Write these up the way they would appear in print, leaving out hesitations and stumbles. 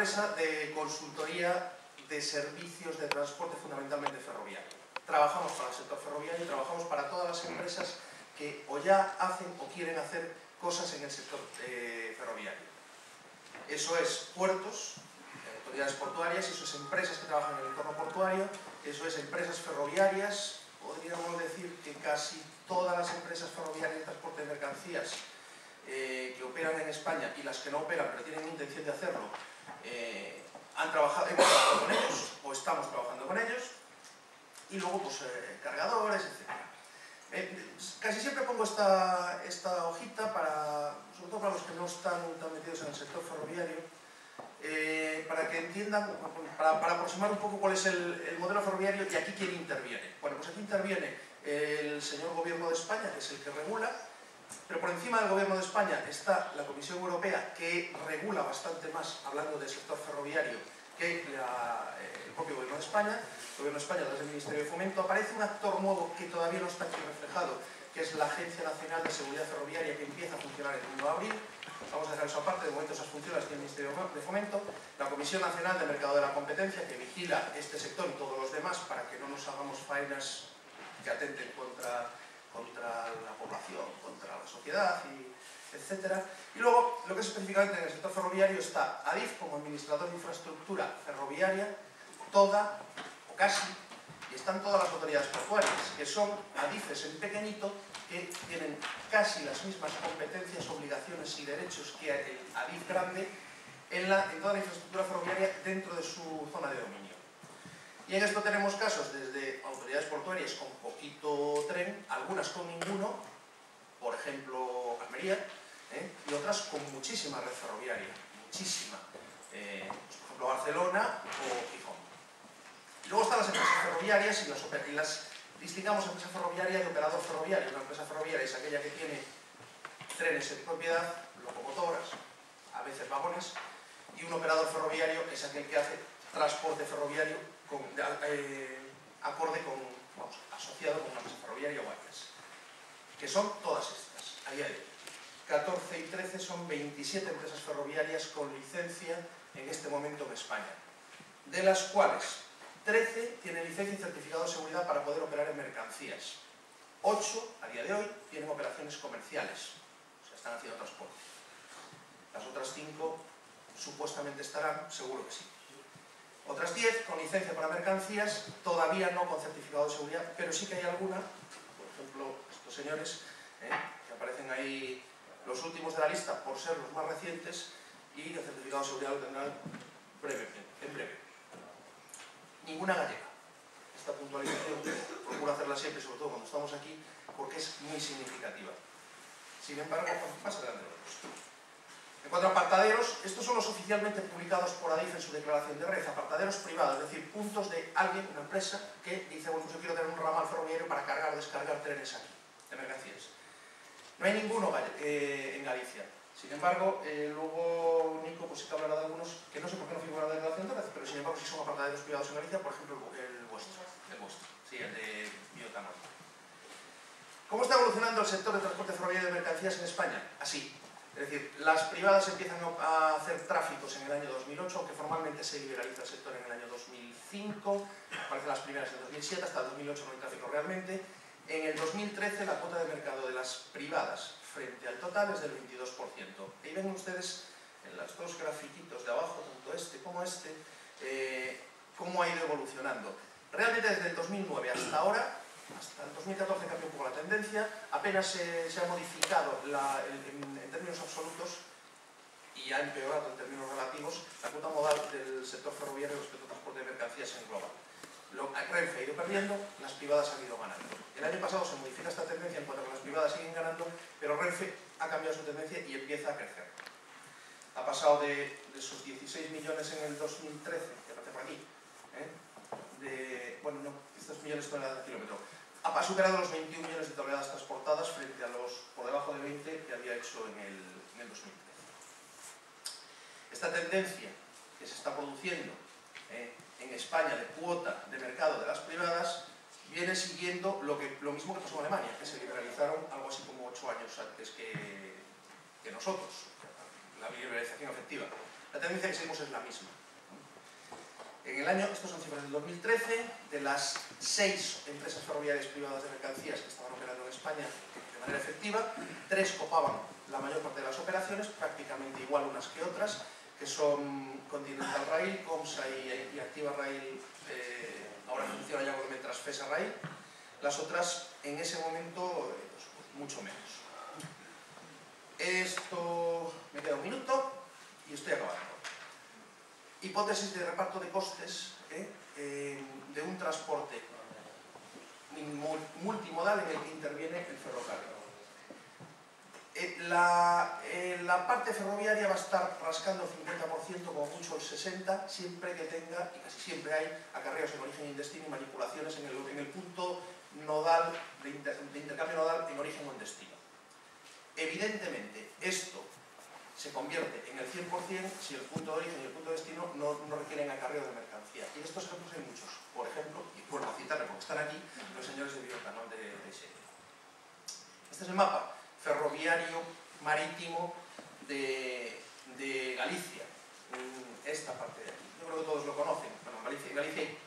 empresa de consultoría de servicios de transporte fundamentalmente ferroviario. Trabajamos para el sector ferroviario y trabajamos para todas las empresas que o ya hacen o quieren hacer cosas en el sector ferroviario. Eso es puertos, autoridades portuarias, eso es empresas que trabajan en el entorno portuario, eso es empresas ferroviarias, podríamos decir que casi todas las empresas ferroviarias de transporte de mercancías que operan en España y las que no operan pero tienen intención de hacerlo, hemos trabajado con ellos o estamos trabajando con ellos, y luego pues cargadores, etc. Casi siempre pongo esta hojita, sobre todo para los que no están tan metidos en el sector ferroviario, para que entiendan, para aproximar un poco cuál es el modelo ferroviario y aquí quién interviene. Bueno, pues aquí interviene el señor Gobierno de España, que es el que regula, pero por encima del Gobierno de España está la Comisión Europea, que regula bastante más, hablando del sector ferroviario, que el propio Gobierno de España. El Gobierno de España, a través del Ministerio de Fomento. Aparece un actor nuevo que todavía no está aquí reflejado, que es la Agencia Nacional de Seguridad Ferroviaria, que empieza a funcionar el 1 de abril. Vamos a dejar eso aparte, de momento esas funciones las tiene el Ministerio de Fomento. La Comisión Nacional de Mercado de la Competencia, que vigila este sector y todos los demás para que no nos hagamos faenas que atenten contra la población, contra la sociedad, etc. Y luego, lo que es específicamente en el sector ferroviario, está ADIF como administrador de infraestructura ferroviaria, toda, o casi, y están todas las autoridades portuarias, que son ADIFes en pequeñito, que tienen casi las mismas competencias, obligaciones y derechos que el ADIF grande en toda la infraestructura ferroviaria dentro de su zona de dominio. Y en esto tenemos casos desde autoridades portuarias con poquito tren, algunas con ninguno, por ejemplo Almería, y otras con muchísima red ferroviaria, muchísima, pues, por ejemplo Barcelona o Gijón. Luego están las empresas ferroviarias y las distingamos empresa ferroviaria de operador ferroviario. Una empresa ferroviaria es aquella que tiene trenes en propiedad, locomotoras, a veces vagones, y un operador ferroviario es aquel que hace transporte ferroviario asociado con una empresa ferroviaria o varias, que son todas estas. A día de hoy, 14 y 13 son 27 empresas ferroviarias con licencia en este momento en España, de las cuales 13 tienen licencia y certificado de seguridad para poder operar en mercancías. 8, a día de hoy, tienen operaciones comerciales, o sea, están haciendo transporte. Las otras 5 supuestamente estarán, seguro que sí. Otras 10 con licencia para mercancías, todavía no con certificado de seguridad, pero sí que hay alguna, por ejemplo, estos señores, que aparecen ahí, los últimos de la lista por ser los más recientes, y el certificado de seguridad lo tendrán en breve. Ninguna gallega. Esta puntualización procuro hacerla siempre, sobre todo cuando estamos aquí, porque es muy significativa. Sin embargo, más adelante lo vemos. En cuanto a apartaderos, estos son los oficialmente publicados por ADIF en su declaración de red, apartaderos privados, es decir, puntos de alguien, una empresa, que dice, bueno, pues yo quiero tener un ramal ferroviario para cargar o descargar trenes aquí, de mercancías. No hay ninguno en Galicia. Sin embargo, luego Nico pues sí que hablará de algunos que no sé por qué no figuran en la declaración de red, pero sin embargo sí son apartaderos privados en Galicia, por ejemplo el vuestro, sí, el de bioetanol. ¿Cómo está evolucionando el sector de transporte ferroviario de mercancías en España? Así. Es decir, las privadas empiezan a hacer tráficos en el año 2008, aunque formalmente se liberaliza el sector en el año 2005, aparecen las primeras en 2007, hasta el 2008 no hay tráfico realmente. En el 2013 la cuota de mercado de las privadas frente al total es del 22%. Ahí ven ustedes en los dos grafiquitos de abajo, tanto este como este, cómo ha ido evolucionando. Realmente desde el 2009 hasta ahora, hasta el 2014 cambió un poco la tendencia, apenas se ha modificado en términos absolutos y ha empeorado en términos relativos la cuota modal del sector ferroviario respecto al transporte de mercancías en global. Renfe ha ido perdiendo, las privadas han ido ganando. El año pasado se modifica esta tendencia en cuanto a que las privadas siguen ganando, pero Renfe ha cambiado su tendencia y empieza a crecer. Ha pasado de sus 16 millones en el 2013, que aparece por aquí, bueno, no, estos millones de toneladas de kilómetro, ha superado los 21 millones de toneladas transportadas frente a los por debajo de 20 que había hecho en el 2013. Esta tendencia que se está produciendo en España de cuota de mercado de las privadas viene siguiendo lo mismo que pasó en Alemania, que se liberalizaron algo así como 8 años antes que nosotros, la liberalización efectiva. La tendencia que seguimos es la misma. En el año, estos son cifras del 2013, de las 6 empresas ferroviarias privadas de mercancías que estaban operando en España de manera efectiva, 3 copaban la mayor parte de las operaciones, prácticamente igual unas que otras, que son Continental Rail, Comsa y Activa Rail, ahora funciona ya con Trasfesa Rail. Las otras, en ese momento, pues, mucho menos. Esto me queda un minuto y estoy acabando. Hipótesis de reparto de costes de un transporte multimodal en el que interviene el ferrocarril. La parte ferroviaria va a estar rascando el 50%, como mucho el 60%, siempre que tenga, y casi siempre hay, acarreos en origen y destino y manipulaciones en el punto nodal de intercambio nodal en origen o en destino. Evidentemente, esto se convierte en el 100% si el punto de origen y el punto de destino no requieren acarreo de mercancía. Y de estos ejemplos hay muchos. Por ejemplo, y por no citarle porque están aquí, los señores de Biota, no de Shell. Este es el mapa ferroviario marítimo de Galicia, esta parte de aquí. Yo creo que todos lo conocen. Bueno, en Galicia hay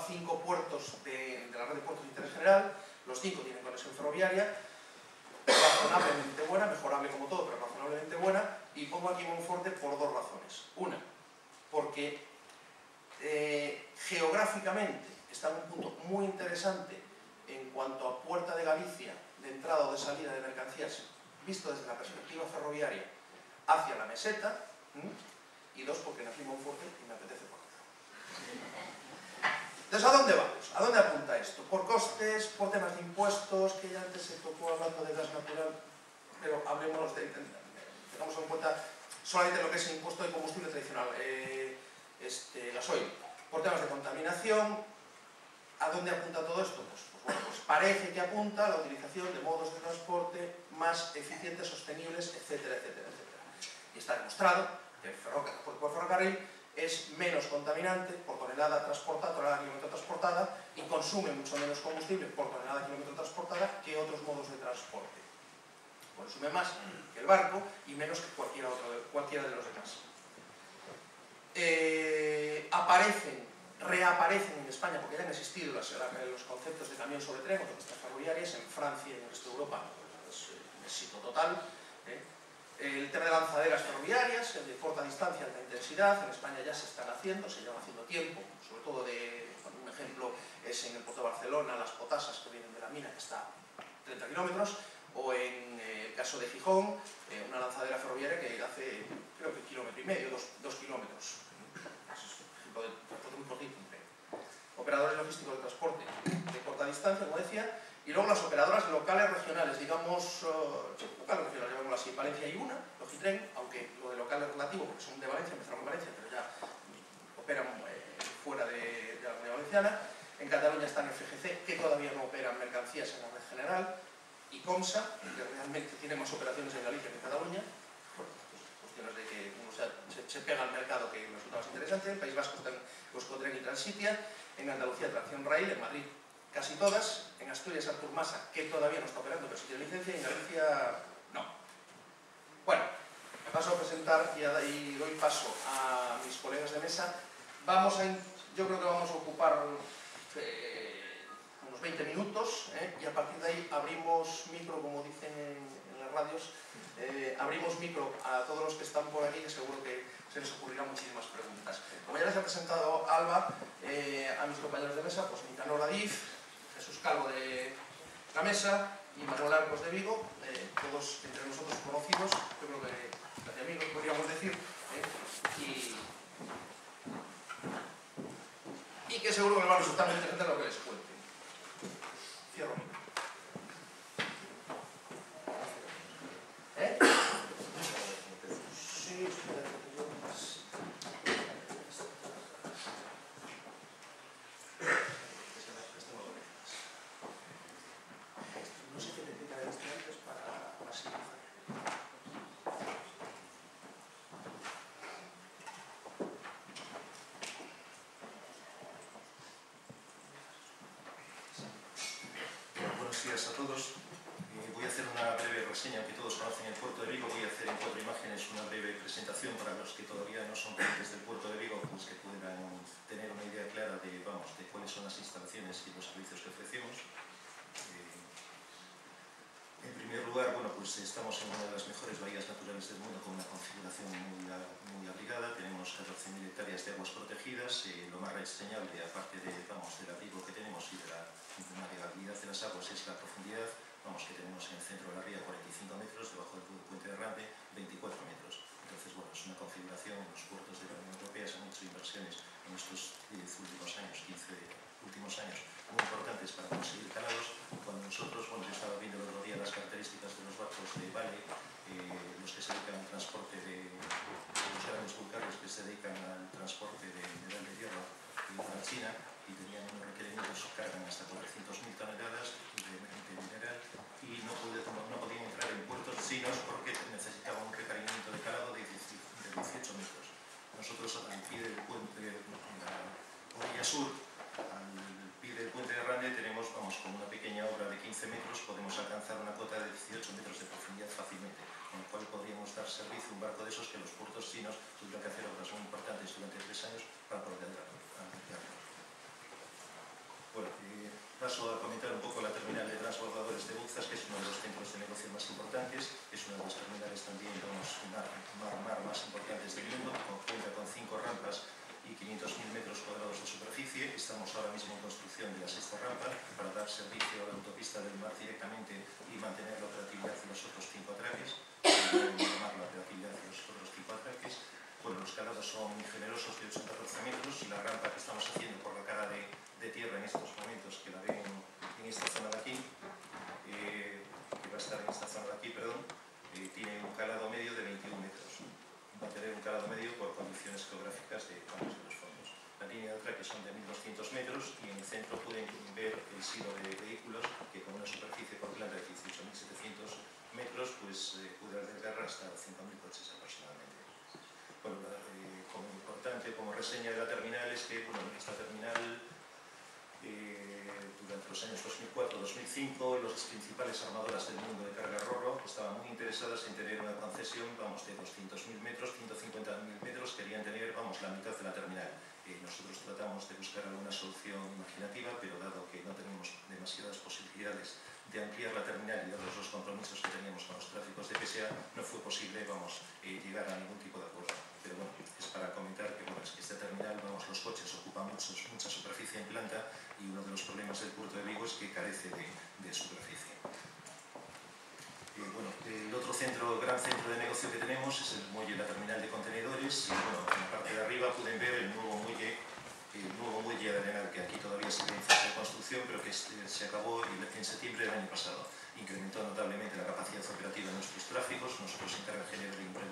5 puertos de la red de puertos de interés general, los 5 tienen conexión ferroviaria, razonablemente buena, mejorable como todo, pero razonablemente buena, y pongo aquí Monforte por 2 razones. Una, porque geográficamente está en un punto muy interesante en cuanto a Puerta de Galicia, de entrada o de salida de mercancías, visto desde la perspectiva ferroviaria hacia la meseta, y 2, porque nací en Monforte y me apetece por acá. Entonces, ¿a dónde vamos? ¿A dónde apunta esto? Por costes, por temas de impuestos, que ya antes se tocó hablando de gas natural, pero hablemos de, tengamos en cuenta solamente lo que es el impuesto de combustible tradicional, gasoil. Por temas de contaminación, ¿a dónde apunta todo esto? Pues parece que apunta a la utilización de modos de transporte más eficientes, sostenibles, etcétera, etcétera, etcétera. Y está demostrado que el ferrocarril es menos contaminante por tonelada kilómetro transportada, y consume mucho menos combustible por tonelada kilómetro transportada que otros modos de transporte. Consume más que el barco y menos que cualquiera de los demás. Reaparecen en España, porque ya han existido los conceptos de camión sobre tren o de pistas ferroviarias, en Francia y en el resto de Europa es un éxito total. El tema de lanzaderas ferroviarias, el de corta distancia, alta intensidad, en España ya se están haciendo, se llevan haciendo tiempo, sobre todo un ejemplo es en el puerto de Barcelona, las potasas que vienen de la mina, que está a 30 kilómetros, o en el caso de Gijón, una lanzadera ferroviaria que hace, creo que 1,5 kilómetros, 2 kilómetros. De transporte muy cortito. Operadores logísticos de transporte de corta distancia, como decía, y luego las operadoras locales regionales, digamos, locales regionales, llamémoslo así. Valencia hay una, Logitren, aunque lo de local es relativo, porque son de Valencia, empezaron en Valencia, pero ya operan fuera de la Comunidad Valenciana. En Cataluña están FGC, que todavía no operan mercancías en la red general, y Comsa, que realmente tiene más operaciones en Galicia que en Cataluña. De que uno se pega al mercado que resulta más interesante. En País Vasco están Euskotren y Transitia, en Andalucía Tracción Rail, en Madrid casi todas, en Asturias Artur Masa, que todavía no está operando pero sí tiene licencia, y en Galicia no. Bueno, me paso a presentar y doy paso a mis colegas de mesa. Yo creo que vamos a ocupar unos 20 minutos, y a partir de ahí abrimos micro, como dicen en las radios, abrimos micro a todos los que están por aquí, que seguro que se les ocurrirán muchísimas preguntas. Como ya les ha presentado Alba, a mis compañeros de mesa, pues Nicanor Adif, Jesús Calvo de la Mesa y Manuel Arcos de Vigo, todos entre nosotros conocidos, yo creo que casi amigos podríamos decir, y que seguro que les va a resultar muy interesante lo que les cuente. Cierro micro. Buenos días a todos. voy a hacer una breve reseña, aunque todos conocen el puerto de Vigo. Voy a hacer en 4 imágenes una breve presentación para los que todavía no son clientes del puerto de Vigo, pues que puedan tener una idea clara de, de cuáles son las instalaciones y los servicios que ofrecemos. En primer lugar, pues estamos en una de las mejores bahías naturales del mundo con una configuración muy abrigada. Tenemos 14.000 hectáreas de aguas protegidas. Lo más reseñable, aparte del abrigo que tenemos y de la navegabilidad de las aguas, es la profundidad. Que tenemos en el centro de la ría 45 metros, debajo del puente de Rande 24 metros. Entonces, es una configuración. En los puertos de la Unión Europea se han hecho inversiones en estos 10 últimos años, 15 últimos años, muy importantes para conseguir calados. Cuando nosotros, yo estaba viendo el otro día las características de los barcos de Vale, los que se dedican al transporte de los grandes bulcarios que se dedican al transporte de mineral de hierro para China, y tenían unos requerimientos, cargan hasta 400.000 toneladas de mineral, y no podían entrar en puertos chinos porque necesitaban un requerimiento de calado de 18 metros. Nosotros, al pie del puente, en la orilla sur, al pie del puente de Rande, tenemos, con una pequeña obra de 15 metros, podemos alcanzar una cota de 18 metros de profundidad fácilmente, con lo cual podríamos dar servicio a un barco de esos que los puertos chinos tuvieron que hacer obras muy importantes durante 3 años para poder albergarlo. Paso a comentar un poco la terminal de transbordadores de Bouzas, que es uno de los centros de negocio más importantes. Es una de las terminales también mar más importantes del mundo. Cuenta con 5 rampas y 500.000 metros cuadrados de superficie. Estamos ahora mismo en construcción de la 6ª rampa para dar servicio a la autopista del mar directamente y mantener la operatividad de los otros 5 atraques. La operatividad de los otros 5 atraques. Los calados son muy generosos, de 8-14 metros, y la rampa que estamos haciendo por la cara de tierra en estos momentos, que la ven en esta zona de aquí, que va a estar en esta zona de aquí, tiene un calado medio de 21 metros. Va a tener un calado medio por condiciones geográficas de los fondos. La línea de atraque son de 1.200 metros y en el centro pueden ver el silo de vehículos, que con una superficie por planta de 18.700 metros puede albergar hasta 5.000 coches aproximadamente. Como importante, como reseña de la terminal, es que esta terminal, durante los años 2004-2005, las principales armadoras del mundo de carga ro-ro estaban muy interesadas en tener una concesión de 200.000 metros, 150.000 metros, querían tener la mitad de la terminal. Nosotros tratamos de buscar alguna solución imaginativa, pero dado que no tenemos demasiadas posibilidades de ampliar la terminal y dados los compromisos que teníamos con los tráficos de PSA, no fue posible llegar a ningún tipo de acuerdo. Pero es para comentar que, es que esta terminal, los coches ocupan mucha superficie en planta, y uno de los problemas del puerto de Vigo es que carece de superficie. El otro gran centro de negocio que tenemos es el muelle, la terminal de contenedores. En la parte de arriba pueden ver el nuevo muelle de Arenal, que aquí todavía sigue en fase de construcción, pero que se acabó en septiembre del año pasado. Incrementó notablemente la capacidad operativa de nuestros tráficos. Nosotros en carga general en Red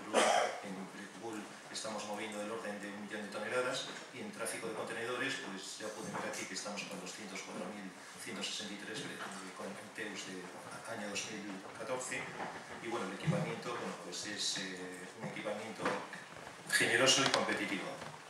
Bull estamos moviendo del orden de 1 millón de toneladas, y en tráfico de contenedores, ya pueden ver aquí que estamos con 204.163 TEUs de año 2014, y el equipamiento es un equipamiento generoso y competitivo.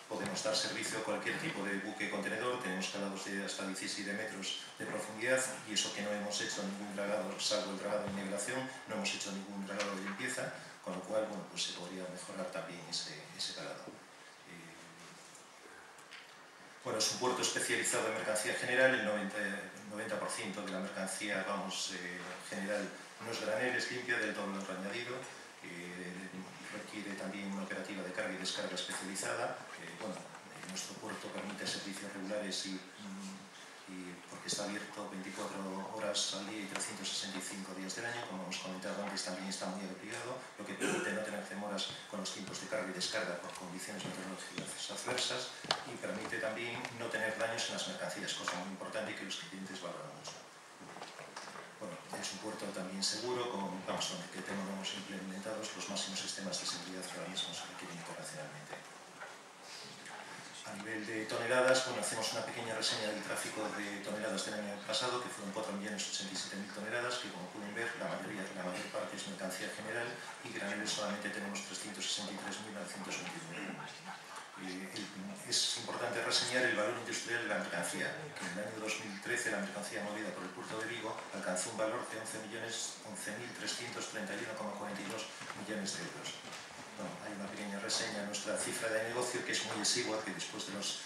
Podemos dar servicio a cualquier tipo de buque contenedor. Tenemos calados de hasta 17 metros de profundidad, y eso que no hemos hecho ningún dragado, salvo el dragado de nivelación, no hemos hecho ningún dragado de limpieza, con lo cual se podría mejorar también ese calado. Es un puerto especializado en mercancía general. El 90% de la mercancía general no es granel, es limpia, del doble añadido. Requiere también una operativa de carga y descarga especializada. Nuestro puerto permite servicios regulares porque está abierto 24 horas al día y 365 días del año. Como hemos comentado antes, también está muy abrigado, lo que permite no tener demoras con los tiempos de carga y descarga por condiciones meteorológicas adversas, y permite también no tener daños en las mercancías, cosa muy importante y que los clientes valoran mucho. Es un puerto también seguro, donde tenemos implementados los máximos sistemas de seguridad que ahora mismo se requieren internacionalmente. A nivel de toneladas, hacemos una pequeña reseña del tráfico de toneladas del año pasado, que fueron 4.087.000 toneladas, que, como pueden ver, la mayor parte es mercancía general, y graneles solamente tenemos 363.921. Es importante reseñar el valor industrial de la mercancía, que en el año 2013 la mercancía movida por el puerto de Vigo alcanzó un valor de 11.331,42 millones de euros. Bueno, hay una pequeña reseña de nuestra cifra de negocio, que es muy exigua, que después de los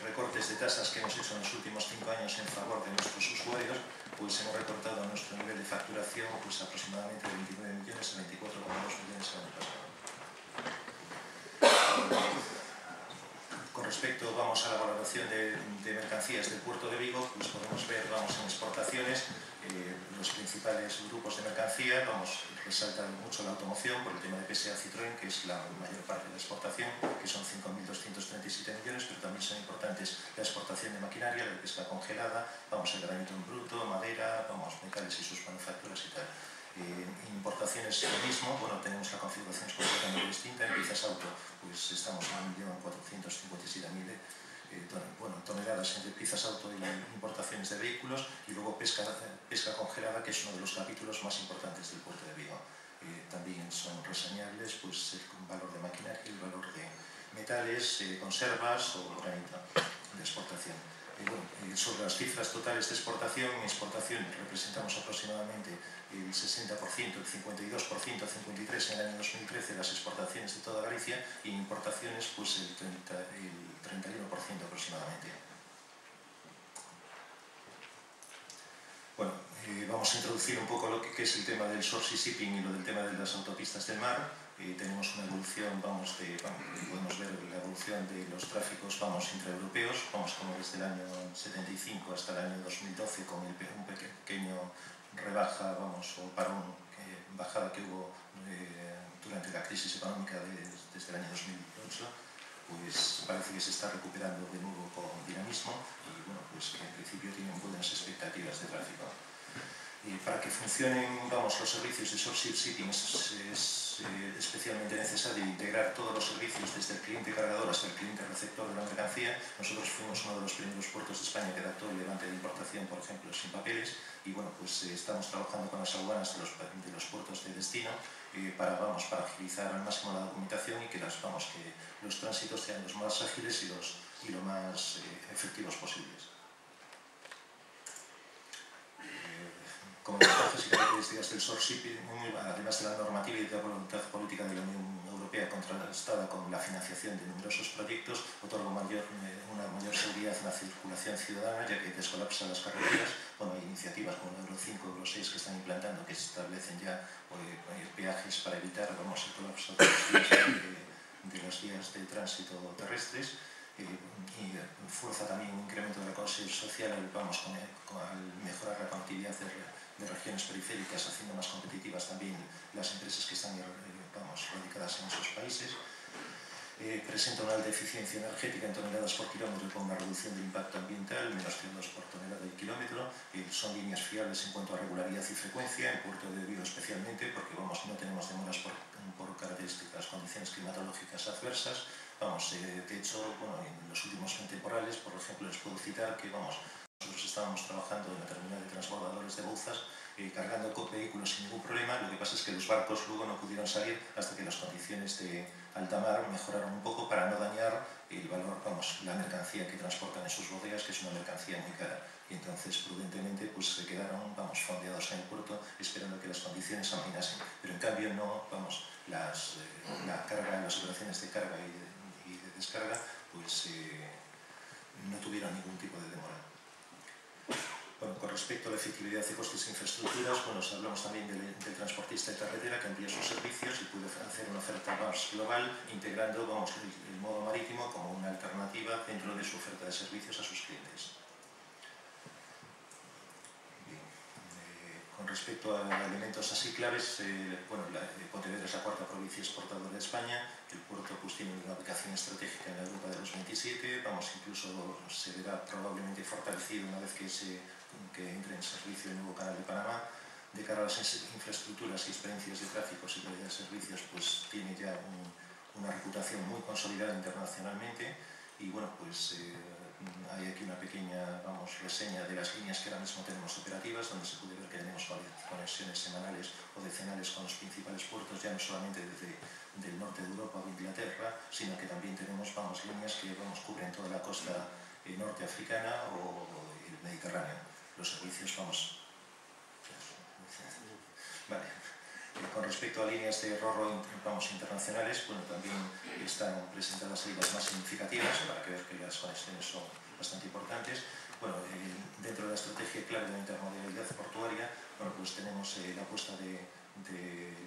recortes de tasas que hemos hecho en los últimos 5 años en favor de nuestros usuarios, pues hemos recortado nuestro nivel de facturación pues aproximadamente de 29 millones a 24,2 millones el año pasado. Con respecto a la valoración de mercancías del puerto de Vigo, pues podemos ver en exportaciones los principales grupos de mercancía. Resalta mucho la automoción por el tema de PSA Citroën, que es la mayor parte de la exportación, que son 5.237 millones, pero también son importantes la exportación de maquinaria, la de pesca congelada, el granito en bruto, madera, metales y sus manufacturas y tal. Importaciones lo mismo, tenemos la configuración completamente distinta. En piezas auto pues estamos en 1.457.000 toneladas entre piezas auto y importaciones de vehículos, y luego pesca congelada, que es uno de los capítulos más importantes del puerto de Vigo. También son reseñables pues, el valor de maquinaria y el valor de metales, conservas o granito de exportación. Sobre las cifras totales de exportación, en exportación representamos aproximadamente el 60%, el 52%, el 53% en el año 2013 de las exportaciones de toda Galicia, y en importaciones pues el 31% aproximadamente. Vamos a introducir un poco lo que es el tema del source shipping y lo del tema de las autopistas del mar. Tenemos una evolución, podemos ver la evolución de los tráficos intraeuropeos, como desde el año 75 hasta el año 2012, con un pequeño rebaja o bajada que hubo durante la crisis económica desde el año 2008. Pues parece que se está recuperando de nuevo con dinamismo y pues que en principio tienen buenas expectativas de tráfico. Para que funcionen los servicios de source shipping es especialmente necesario integrar todos los servicios desde el cliente cargador hasta el cliente receptor de la mercancía. Nosotros fuimos uno de los primeros puertos de España que adaptó el levante de importación, por ejemplo, sin papeles, y pues estamos trabajando con las aduanas de los puertos de destino para agilizar al máximo la documentación y que los tránsitos sean los más ágiles y lo más efectivos posibles. Como ventajas y características del source shipping, además de la normativa y de la voluntad política de la Unión Europea contrastada con la financiación de numerosos proyectos, otorga una mayor seguridad en la circulación ciudadana, ya que descolapsa las carreteras. Hay iniciativas como el Euro 5, Euro 6 que están implantando, que establecen ya peajes para evitar el colapso de las vías de tránsito terrestres. Y fuerza también un incremento de la cohesión social al mejorar la conectividad de regiones periféricas, haciendo más competitivas también las empresas que están radicadas en esos países. Presenta una alta eficiencia energética en toneladas por kilómetro con una reducción del impacto ambiental, menos CO2 por tonelada y kilómetro. Son líneas fiables en cuanto a regularidad y frecuencia, en Puerto de Vigo especialmente, porque no tenemos demoras por características, condiciones climatológicas adversas. De hecho, en los últimos temporales, por ejemplo, les puedo citar que nosotros estábamos trabajando en la terminal de transbordadores de Bouzas, cargando vehículos sin ningún problema. Lo que pasa es que los barcos luego no pudieron salir hasta que las condiciones de alta mar mejoraron un poco para no dañar el valor, la mercancía que transportan en sus bodegas, que es una mercancía muy cara. Y entonces, prudentemente, pues se quedaron fondeados en el puerto esperando que las condiciones amainasen. Pero en cambio no, las operaciones de carga y de descarga, pues no tuvieron ningún tipo de demora. Con respecto a la efectividad de costes e infraestructuras, hablamos también del transportista de carretera que amplía sus servicios y puede hacer una oferta más global, integrando el modo marítimo como una alternativa dentro de su oferta de servicios a sus clientes. Con respecto a elementos así claves, Pontevedra es la cuarta provincia exportadora de España. El puerto tiene una ubicación estratégica en la Europa de los 27. Incluso se verá probablemente fortalecido una vez que entre en servicio el nuevo canal de Panamá. De cara a las infraestructuras y experiencias de tráficos y calidad de servicios, tiene ya una reputación muy consolidada internacionalmente y hay aquí una pequeña reseña de las líneas que ahora mismo tenemos operativas, donde se puede ver que tenemos conexiones semanales o decenales con los principales puertos, ya no solamente desde del norte de Europa o Inglaterra, sino que también tenemos líneas que cubren toda la costa norte africana o el Mediterráneo. Los servicios, vale. Con respecto a líneas de RoRo internacionales, también están presentadas ahí las más significativas para que vean que las conexiones son bastante importantes. Dentro de la estrategia clave de la intermodalidad portuaria, pues tenemos la apuesta de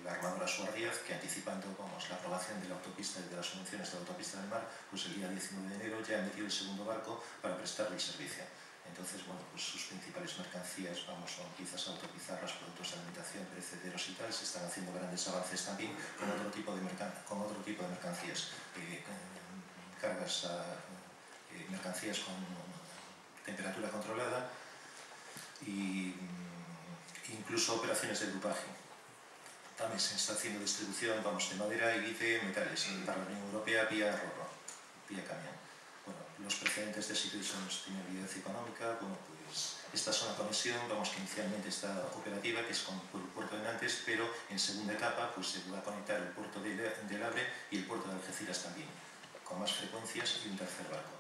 la armadora Suar Díaz, que anticipando la aprobación de la autopista y de las subvenciones de la autopista del mar, pues el día 19 de enero ya ha metido el segundo barco para prestarle el servicio. Entonces, pues sus principales mercancías son piezas autopizarras, productos de alimentación, perecederos y tal. Se están haciendo grandes avances también con otro tipo de mercancías, cargas mercancías con temperatura controlada e incluso operaciones de grupaje. También se está haciendo distribución de madera y de metales para la Unión Europea vía RoRo, vía camión. Los precedentes de Situation Sostenibilidad Económica, pues esta es una conexión, que inicialmente está operativa, que es con el puerto de Nantes, pero en segunda etapa pues se va a conectar el puerto de Havre y el puerto de Algeciras también, con más frecuencias y un tercer barco.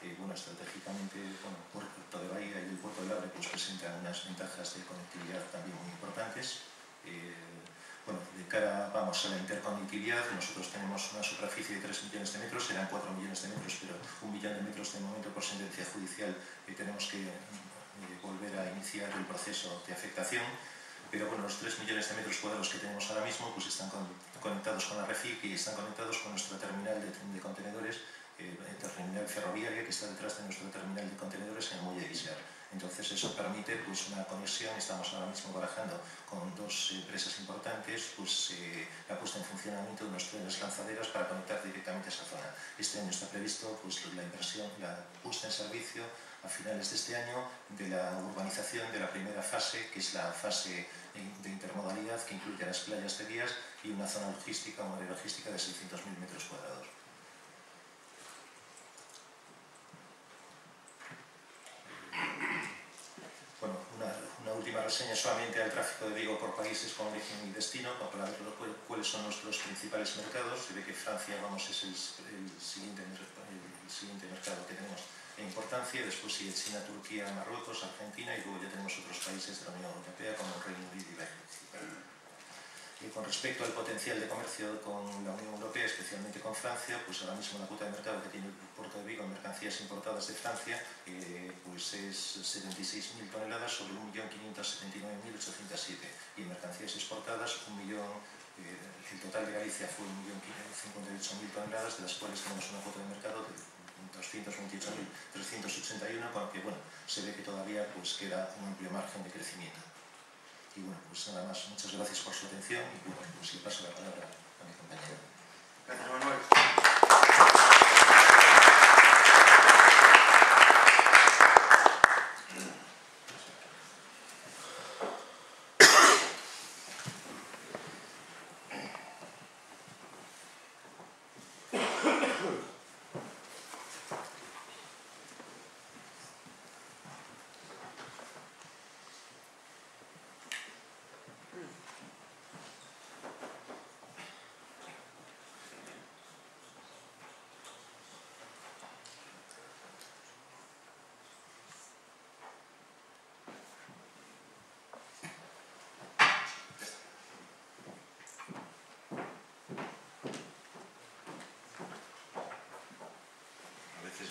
Estratégicamente, el puerto de Bahía y el puerto de Havre pues presentan unas ventajas de conectividad también muy importantes. De cara a la interconectividad, nosotros tenemos una superficie de 3 millones de metros, serán 4 millones de metros, pero 1 millón de metros de momento por sentencia judicial tenemos que volver a iniciar el proceso de afectación. Pero los 3 millones de metros cuadrados que tenemos ahora mismo pues están conectados con la REFIC y están conectados con nuestra terminal de contenedores, terminal ferroviaria que está detrás de nuestra terminal de contenedores en el muelle de Guixar. Entonces eso permite una conexión. Estamos ahora mismo barajando con 2 empresas importantes la puesta en funcionamiento de unos trenes lanzaderas para conectar directamente a esa zona. Este año está previsto la inversión, la puesta en servicio a finales de este año de la urbanización de la primera fase, que es la fase de intermodalidad, que incluye las playas de Vías y una zona logística, una área logística de 600.000 metros cuadrados. Una última reseña solamente al tráfico de Vigo por países con origen y destino, para ver cuáles son nuestros principales mercados. Se ve que Francia es el siguiente mercado que tenemos en importancia, después sigue China, Turquía, Marruecos, Argentina y luego ya tenemos otros países de la Unión Europea como el Reino Unido y Bélgica. Con respecto al potencial de comercio con la Unión Europea, especialmente con Francia, pues ahora mismo la cuota de mercado que tiene el puerto de Vigo en mercancías importadas de Francia pues es 76.000 toneladas sobre 1.579.807 y en mercancías exportadas el total de Galicia fue 1.058.000 toneladas, de las cuales tenemos una cuota de mercado de 228.381, con lo que se ve que todavía queda un amplio margen de crecimiento. Y pues nada más, muchas gracias por su atención y pues le paso la palabra a mi compañero. Gracias, Manuel.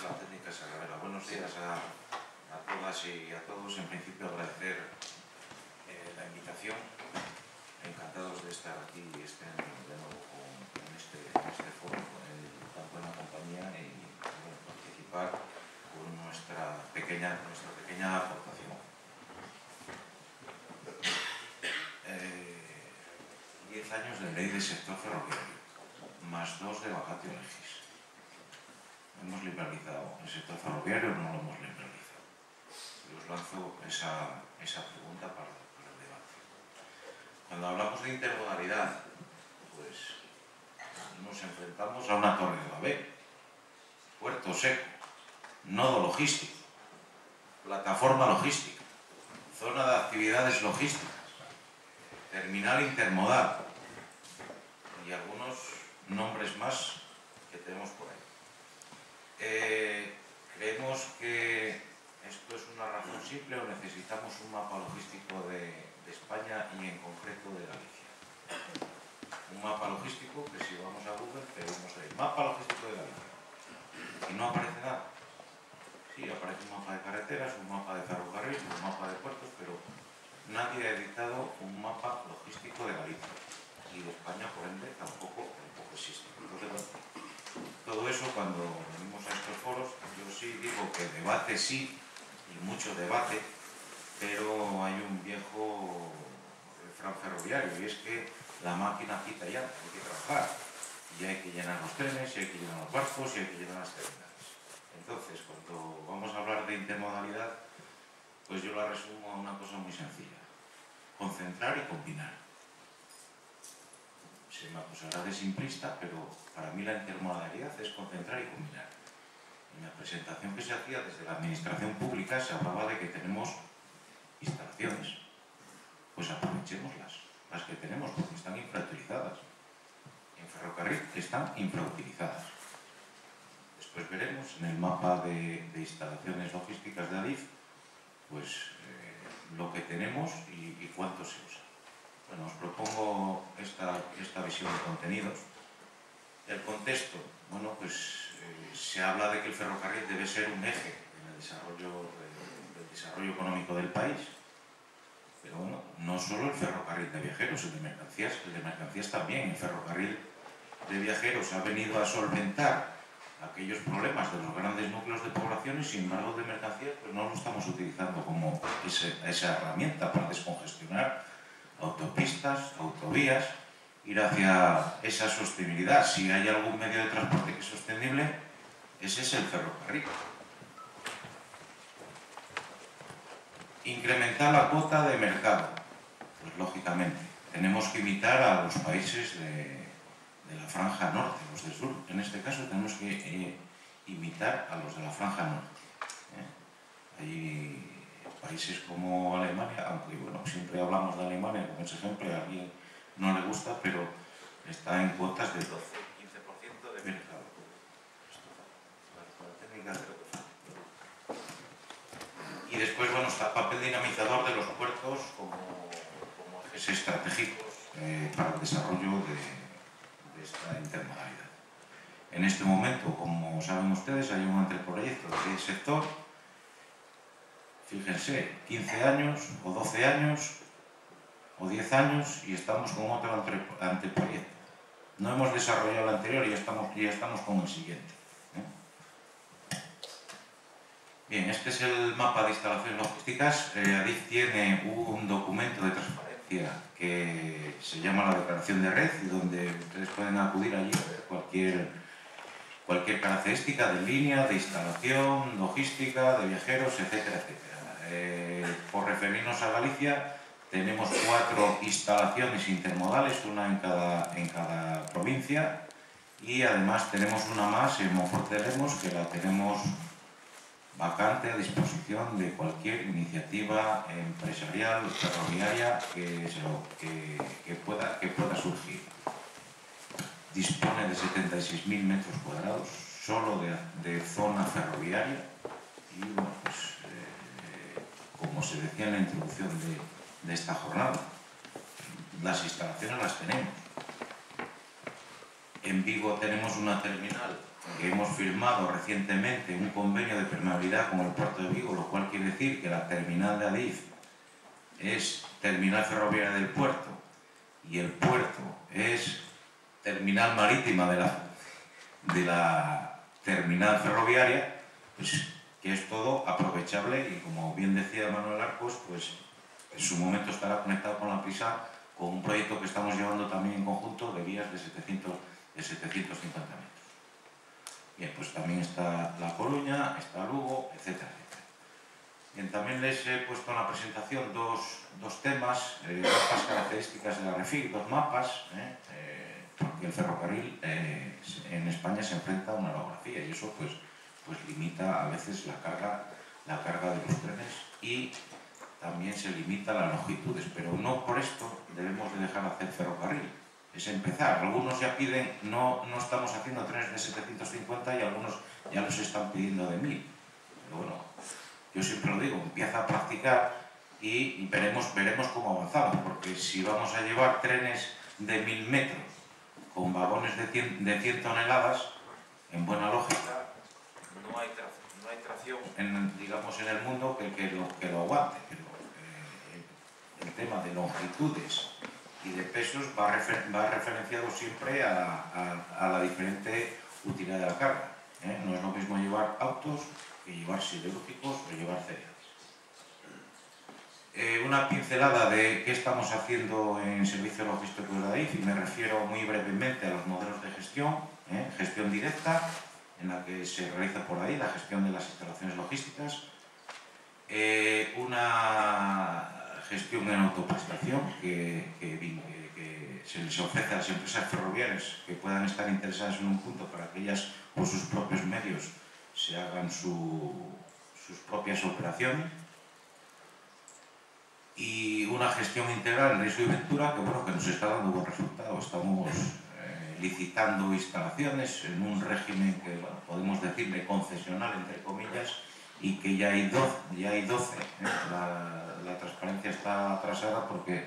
La técnica se revela. Buenos días a todas y a todos. En principio agradecer la invitación. Encantados de estar aquí este año de nuevo en este foro, con tan buena compañía y participar con nuestra pequeña aportación. 10 años de ley de sector ferroviario, más 2 de vacatio legis. ¿Hemos liberalizado el sector ferroviario o no lo hemos liberalizado? Y os lanzo esa pregunta para el debate. Cuando hablamos de intermodalidad, pues nos enfrentamos a una torre de Babel, puerto seco, nodo logístico, plataforma logística, zona de actividades logísticas, terminal intermodal y algunos nombres más que tenemos por ahí. Creemos que esto es una razón simple o necesitamos un mapa logístico de España y en concreto de Galicia. Un mapa logístico que si vamos a Google pedimos ahí, mapa logístico de Galicia, y no aparece nada. Sí, aparece un mapa de carreteras, un mapa de ferrocarril, un mapa de puertos, pero nadie ha editado un mapa logístico de Galicia. Y de España, por ende, tampoco existe. Entonces, bueno, todo eso, cuando venimos a estos foros, yo sí digo que debate sí, y mucho debate, pero hay un viejo refrán ferroviario, y es que la máquina quita ya, hay que trabajar, y hay que llenar los trenes, y hay que llenar los barcos, y hay que llenar las terminales. Entonces, cuando vamos a hablar de intermodalidad, pues yo la resumo a una cosa muy sencilla: concentrar y combinar. Se me acusará de simplista, pero para mí la intermodalidad es concentrar y combinar. En la presentación que se hacía desde la administración pública se hablaba de que tenemos instalaciones. Pues aprovechémoslas, las que tenemos, porque están infrautilizadas. En ferrocarril están infrautilizadas. Después veremos en el mapa de instalaciones logísticas de Adif, pues lo que tenemos y cuánto se usa. Bueno, os propongo esta visión de contenidos. El contexto, bueno, pues se habla de que el ferrocarril debe ser un eje en el desarrollo económico del país. Pero bueno, no solo el ferrocarril de viajeros, el de mercancías también. El ferrocarril de viajeros ha venido a solventar aquellos problemas de los grandes núcleos de población y sin embargo de mercancías pues no lo estamos utilizando como esa herramienta para descongestionar autopistas, autovías, ir hacia esa sostenibilidad. Si hay algún medio de transporte que es sostenible, ese es el ferrocarril. Incrementar la cuota de mercado. Pues lógicamente, tenemos que imitar a los países de la franja norte, los del sur. En este caso tenemos que imitar a los de la franja norte. Hay países como Alemania, aunque bueno, siempre hablamos de Alemania como ese ejemplo, a alguien no le gusta, pero está en cuotas de 12-15% de mercado. Y después, bueno, está el papel dinamizador de los puertos como ejes estratégicos para el desarrollo de esta intermodalidad. En este momento, como saben ustedes, hay un anteproyecto del sector. Fíjense, 15 años, o 12 años, o 10 años, y estamos con otro anteproyecto. No hemos desarrollado el anterior y ya estamos con el siguiente. Bien, este es el mapa de instalaciones logísticas. Adif tiene un documento de transparencia que se llama la declaración de red y donde ustedes pueden acudir allí a ver cualquier característica de línea, de instalación, logística, de viajeros, etcétera, etcétera. Por referirnos a Galicia, tenemos 4 instalaciones intermodales, una en cada provincia, y además tenemos una más en Monforte de Lemos, que la tenemos vacante a disposición de cualquier iniciativa empresarial ferroviaria que pueda surgir. Dispone de 76.000 metros cuadrados solo de zona ferroviaria y bueno, pues, como se decía en la introducción de esta jornada, las instalaciones las tenemos. En Vigo tenemos una terminal que hemos firmado recientemente un convenio de permeabilidad con el puerto de Vigo, lo cual quiere decir que la terminal de Adif es terminal ferroviaria del puerto y el puerto es terminal marítima de la terminal ferroviaria, pues que es todo aprovechable y, como bien decía Manuel Arcos, pues en su momento estará conectado con la Prisa, con un proyecto que estamos llevando también en conjunto de vías de 750 metros. Bien, pues también está La Coruña, está Lugo, etcétera, etcétera. Bien, también les he puesto en la presentación dos temas, dos características de la REFIC, 2 mapas, porque el ferrocarril en España se enfrenta a una orografía y eso pues pues limita a veces la carga de los trenes y también se limita las longitudes, pero no por esto debemos de dejar de hacer ferrocarril. Es empezar. Algunos ya piden, no estamos haciendo trenes de 750 y algunos ya los están pidiendo de 1000. Pero bueno, yo siempre lo digo, empieza a practicar y veremos cómo avanzamos, porque si vamos a llevar trenes de 1000 metros con vagones de 100 toneladas, en buena lógica, no hay tracción digamos, en el mundo que lo aguante. Pero el tema de longitudes y de pesos va referenciado siempre a la diferente utilidad de la carga. No es lo mismo llevar autos que llevar siderúrgicos o llevar cereales. Una pincelada de qué estamos haciendo en servicios logísticos de la AIF, y me refiero muy brevemente a los modelos de gestión, gestión directa, en la que se realiza por ahí la gestión de las instalaciones logísticas, una gestión en autoprestación que se les ofrece a las empresas ferroviarias que puedan estar interesadas en un punto para que ellas por sus propios medios se hagan sus propias operaciones, y una gestión integral en riesgo y ventura que, bueno, que nos está dando buen resultado. Estamos licitando instalaciones en un régimen que, bueno, podemos decirle concesional, entre comillas, y que ya hay 12. La transparencia está atrasada porque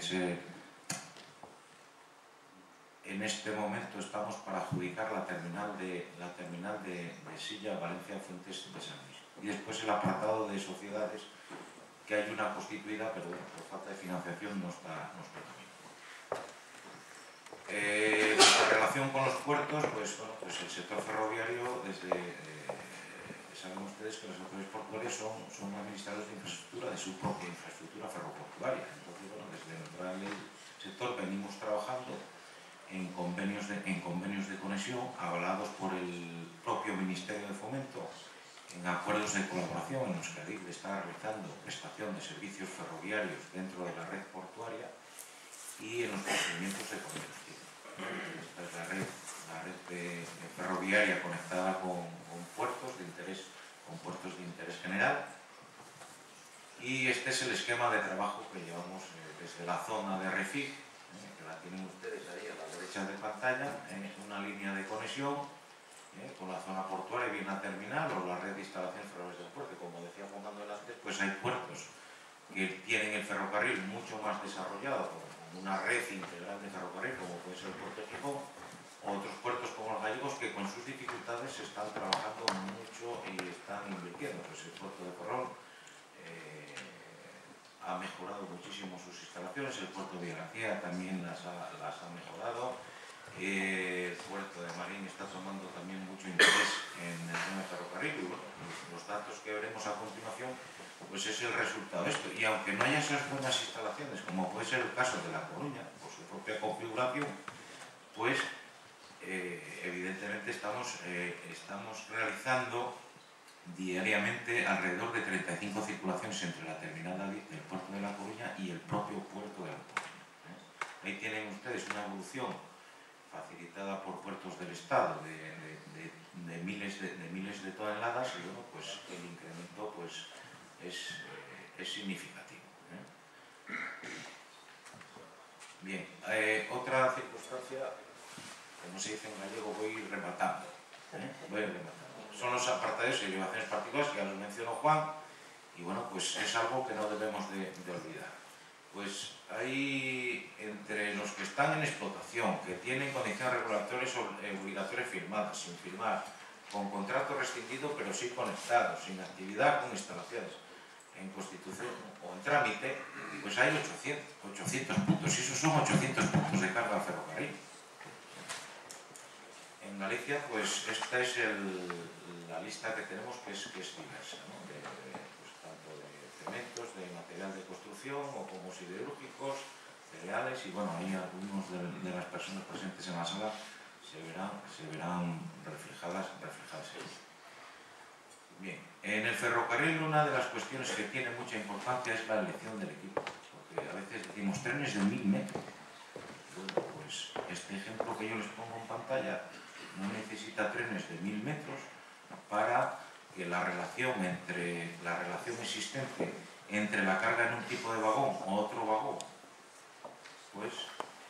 en este momento estamos para adjudicar la terminal de Silla, Valencia, Fuentes de San Luis. Y después el apartado de sociedades, que hay una constituida, pero bueno, por falta de financiación no está también. Nuestra relación con los puertos, pues el sector ferroviario, saben ustedes que los autoridades portuarios son administradores de infraestructura, de su propia infraestructura ferroportuaria. Entonces, bueno, desde el sector venimos trabajando en convenios de conexión avalados por el propio Ministerio de Fomento, en acuerdos de colaboración en los que ADIF está realizando prestación de servicios ferroviarios dentro de la red portuaria y en los procedimientos de comunicación. Esta es la red ferroviaria conectada con puertos de interés general, y este es el esquema de trabajo que llevamos desde la zona de REFIC, que la tienen ustedes ahí a la derecha de pantalla, una línea de conexión con la zona portuaria, bien la terminal o la red de instalaciones ferroviarias del puerto. Como decía Juan Manuel antes, pues hay puertos que tienen el ferrocarril mucho más desarrollado, con una red integral de ferrocarril, como puede ser el puerto de Gijón, o otros puertos como los gallegos, que con sus dificultades están trabajando mucho y están invirtiendo. Pues el puerto de Corrón ha mejorado muchísimo sus instalaciones, el puerto de García también las ha mejorado. El puerto de Marín está tomando también mucho interés en el tema de ferrocarril, y bueno, los datos que veremos a continuación, pues es el resultado de esto. Y aunque no haya esas buenas instalaciones, como puede ser el caso de La Coruña, por su propia configuración, pues evidentemente estamos realizando diariamente alrededor de 35 circulaciones entre la terminal del puerto de La Coruña y el propio puerto de La Coruña. Ahí tienen ustedes una evolución facilitada por puertos del Estado de miles de toneladas, y bueno, pues el incremento pues es significativo. Bien, otra circunstancia, como se dice en gallego, voy rematando. Son los apartados y derivaciones particulares, que ya los mencionó Juan, y bueno, pues es algo que no debemos de olvidar. Pues hay entre los que están en explotación, que tienen condiciones regulatorias obligatorias firmadas, sin firmar, con contrato rescindido pero sí conectados, sin actividad, con instalaciones en constitución o en trámite, pues hay 800 puntos, y esos son 800 puntos de carga al ferrocarril. En Galicia, pues esta es la lista que tenemos, que es diversa, ¿no? Tanto de cementos, de material de construcción, o como siderúrgicos, cereales, y bueno, ahí algunos de las personas presentes en la sala se verán reflejadas ahí. Bien, en el ferrocarril una de las cuestiones que tiene mucha importancia es la elección del equipo, porque a veces decimos trenes de 1000 metros. Bueno, pues este ejemplo que yo les pongo en pantalla no necesita trenes de 1000 metros para que la relación existente entre la carga en un tipo de vagón o otro vagón, pues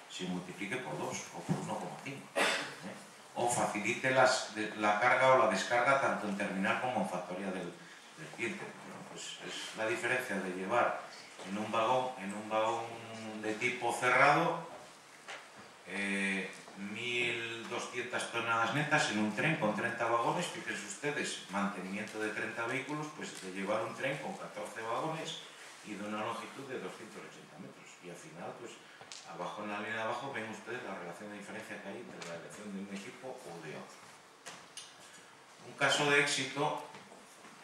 se multiplique por 2 o por 1,5. O facilite la carga o la descarga tanto en terminal como en factoría del cliente. Bueno, pues es la diferencia de llevar en un vagón de tipo cerrado 1.200 toneladas netas en un tren con 30 vagones. Fíjense ustedes, mantenimiento de 30 vehículos, pues de llevar un tren con 14 vagones y de una longitud de 280 metros. Y al final, pues abajo en la línea de abajo ven ustedes la relación de diferencia que hay entre la elección de un equipo o de otro. Un caso de éxito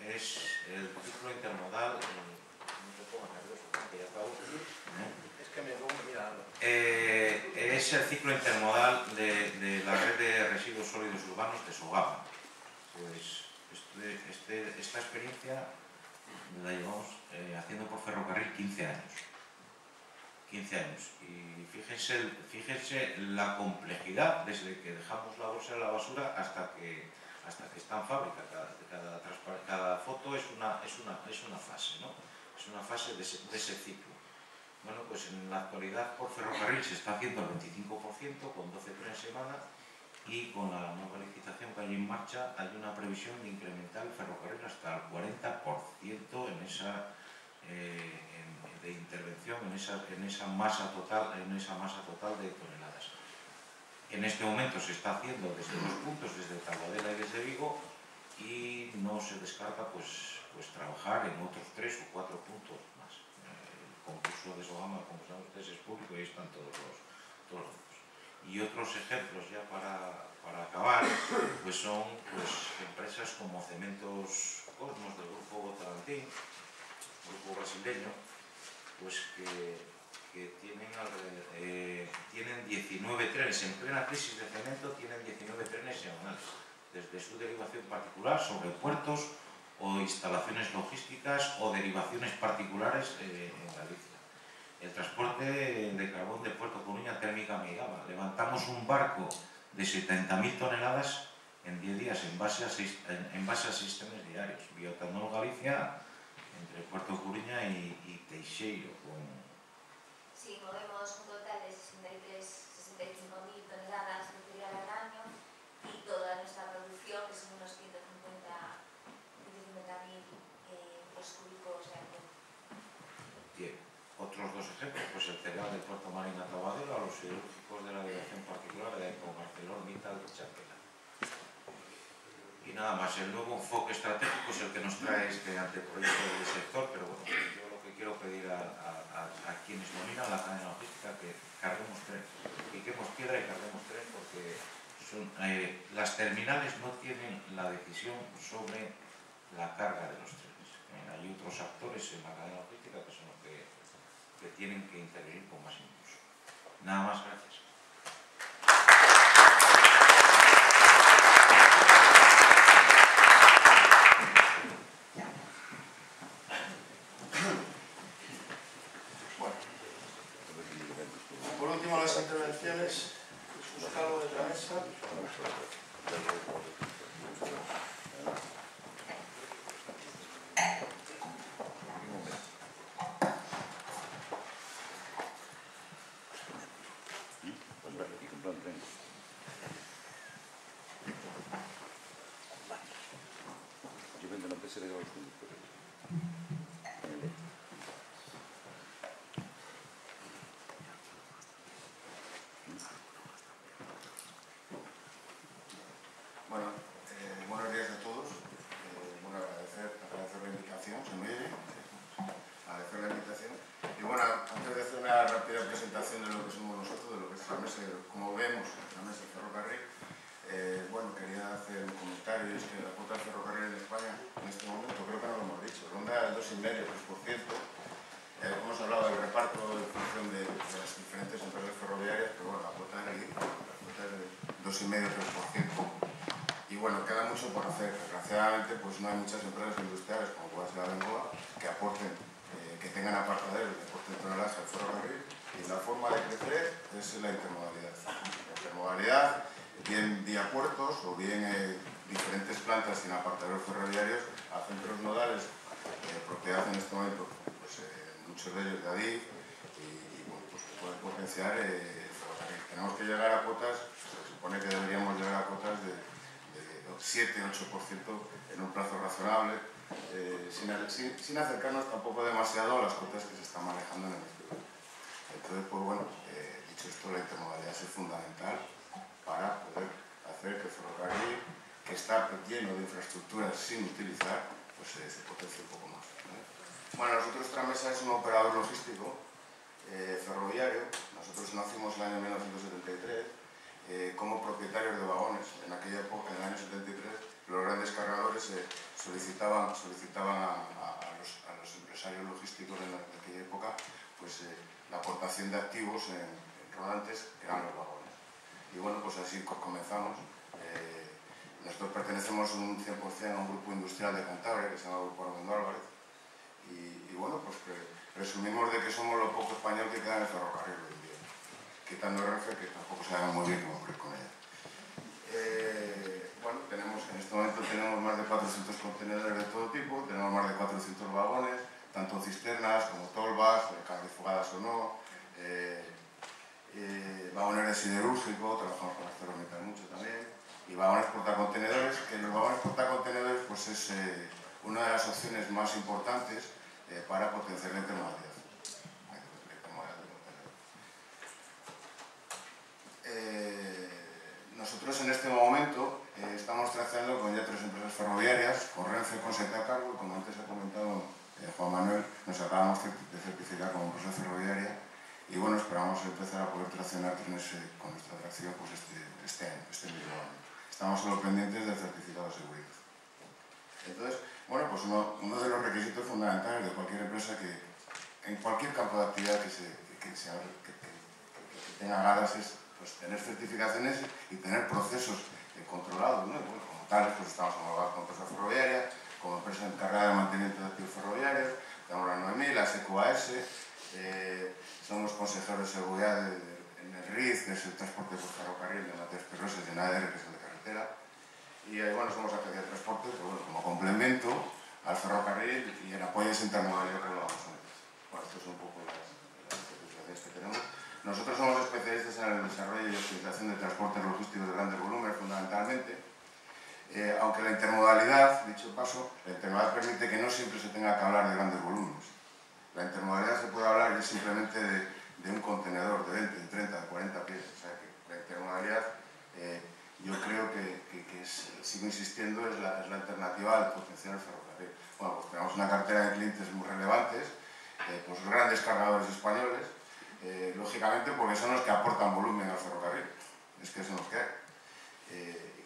es el ciclo intermodal. Es el ciclo intermodal de la red de residuos sólidos urbanos de Sogama. Pues esta experiencia la llevamos haciendo por ferrocarril 15 años. 15 años. Y fíjense la complejidad desde que dejamos la bolsa de la basura hasta que está en fábrica. Cada foto es una fase, ¿no? Es una fase de ese ciclo. Bueno, pues en la actualidad por ferrocarril se está haciendo el 25% con 12 trenes semana, y con la nueva licitación que hay en marcha hay una previsión de incrementar el ferrocarril hasta el 40% de intervención en esa masa total de toneladas. En este momento se está haciendo desde 2 puntos, desde Taboadela y desde Vigo, y no se descarta pues trabajar en otros 3 o 4 puntos más. El concurso de Sogama, como saben ustedes, es público y ahí están todos los datos. Y otros ejemplos ya para acabar, pues son empresas como Cementos Cosmos del grupo Votorantim, grupo brasileño, pues que tienen 19 trenes, en plena crisis de cemento tienen 19 trenes semanales, desde su derivación particular sobre puertos o instalaciones logísticas o derivaciones particulares en Galicia. El transporte de carbón de Puerto Coruña, Térmica Meigama. Levantamos un barco de 70.000 toneladas en 10 días en base a 6 trenes diarios. Bioetanol Galicia, entre Puerto Coruña y Teixeiro. Sí, movemos un total de 65.000 toneladas de material al año, y toda nuestra producción, que son unos 150.000 metros cúbicos de agua. Bien. Otros 2 ejemplos, pues el cereal del Puerto Marina Taboadela o los siderúrgicos de la dirección particular de ArcelorMittal de Chapela. Y nada más, el nuevo enfoque estratégico es el que nos trae este anteproyecto del sector, pero bueno, yo lo que quiero pedir a quienes dominan la cadena logística que carguemos tren, piquemos piedra y carguemos tren, porque las terminales no tienen la decisión sobre la carga de los trenes. Hay otros actores en la cadena logística que son los que tienen que intervenir con más impulso. Nada más, gracias. Bueno, por último las intervenciones. Buscalo de la mesa. Bueno, buenos días a todos. Bueno, agradecer la invitación, se me oye, agradecer la invitación. Y bueno, antes de hacer una rápida presentación de lo que somos nosotros, de lo que es la mesa, como vemos, la mesa de ferrocarril, bueno, quería hacer un comentario, y es que la cuota del ferrocarril en España, en este momento, creo que no lo hemos dicho, ronda el 2,5-3%. Hemos hablado del reparto en función de las diferentes empresas ferroviarias, pero bueno, la cuota es del 2,5-3%. Y bueno, queda mucho por hacer. Desgraciadamente, pues no hay muchas empresas industriales, como puede ser la Bengoa, que aporten, que tengan apartaderos, que aporten toneladas al ferrocarril. Y la forma de crecer es la intermodalidad. La intermodalidad, bien vía puertos o bien diferentes plantas sin apartaderos ferroviarios a centros nodales, propiedad en este momento, pues, muchos de ellos de Adif, y bueno, pues puede potenciar el ferrocarril. Tenemos que llegar a cuotas, se supone que deberíamos llegar a cuotas de 7-8% en un plazo razonable, sin acercarnos tampoco demasiado a las cuotas que se están manejando en el mercado. Entonces, pues bueno, dicho esto, la intermodalidad es fundamental para poder hacer que el ferrocarril, que está lleno de infraestructuras sin utilizar, pues se potencie un poco más, ¿vale? Bueno, nosotros Tramesa es un operador logístico ferroviario. Nosotros nacimos en el año 1973 como propietarios de vagones. En aquella época, en el año 73, los grandes cargadores solicitaban a los empresarios logísticos de aquella época pues, la aportación de activos en rodantes, que eran los vagones. Y bueno, pues así comenzamos. Nosotros pertenecemos un 100% a un grupo industrial de Cantabria que se llama Grupo Armando Álvarez. Y bueno, pues presumimos de que somos lo poco español que queda en el ferrocarril hoy en día, quitando Renfe, que tampoco sabemos muy bien cómo ocurrir con ella. Bueno, en este momento tenemos más de 400 contenedores de todo tipo, tenemos más de 400 vagones, tanto cisternas como tolvas, carrifugadas o no, vagones de siderúrgico, trabajamos con ArcelorMittal mucho también, y vagones portacontenedores, que los vagones portacontenedores pues es una de las opciones más importantes para potenciar la intermodalidad. Nosotros en este momento estamos trabajando con ya 3 empresas ferroviarias, con Renfe, con Setacargo, como antes ha comentado Juan Manuel, nos acabamos de certificar como empresa ferroviaria y bueno, esperamos empezar a poder traccionar trenes con nuestra tracción pues este mismo año. Estamos solo pendientes del certificado de seguridad. Entonces, bueno, pues uno de los requisitos fundamentales de cualquier empresa que en cualquier campo de actividad que tenga ganas es pues, tener certificaciones y tener procesos controlados, ¿no? Bueno, como tales, pues estamos homologados como empresa ferroviaria, como empresa encargada de mantenimiento de activos ferroviarios, tenemos la 9000, la SQAS, somos consejeros de seguridad en el RIZ, que es el transporte por ferrocarril de materias peligrosas, y en ADR, que es el de carretera. Y bueno, somos agencia de transporte, pero bueno, como complemento al ferrocarril y en apoyo a esa intermodalidad que hablábamos antes. Bueno, estas son un poco las certificaciones que tenemos. Nosotros somos especialistas en el desarrollo y optimización de transportes logísticos de grandes volúmenes, fundamentalmente. Aunque la intermodalidad, dicho paso, la intermodalidad permite que no siempre se tenga que hablar de grandes volúmenes. La intermodalidad se puede hablar ya simplemente de un contenedor de 20, de 30, de 40 pies. O sea que la intermodalidad, yo creo que sigo insistiendo, es la alternativa al potencial ferrocarril. Bueno, pues tenemos una cartera de clientes muy relevantes, pues grandes cargadores españoles, lógicamente porque son los que aportan volumen al ferrocarril. Es que son los que hay.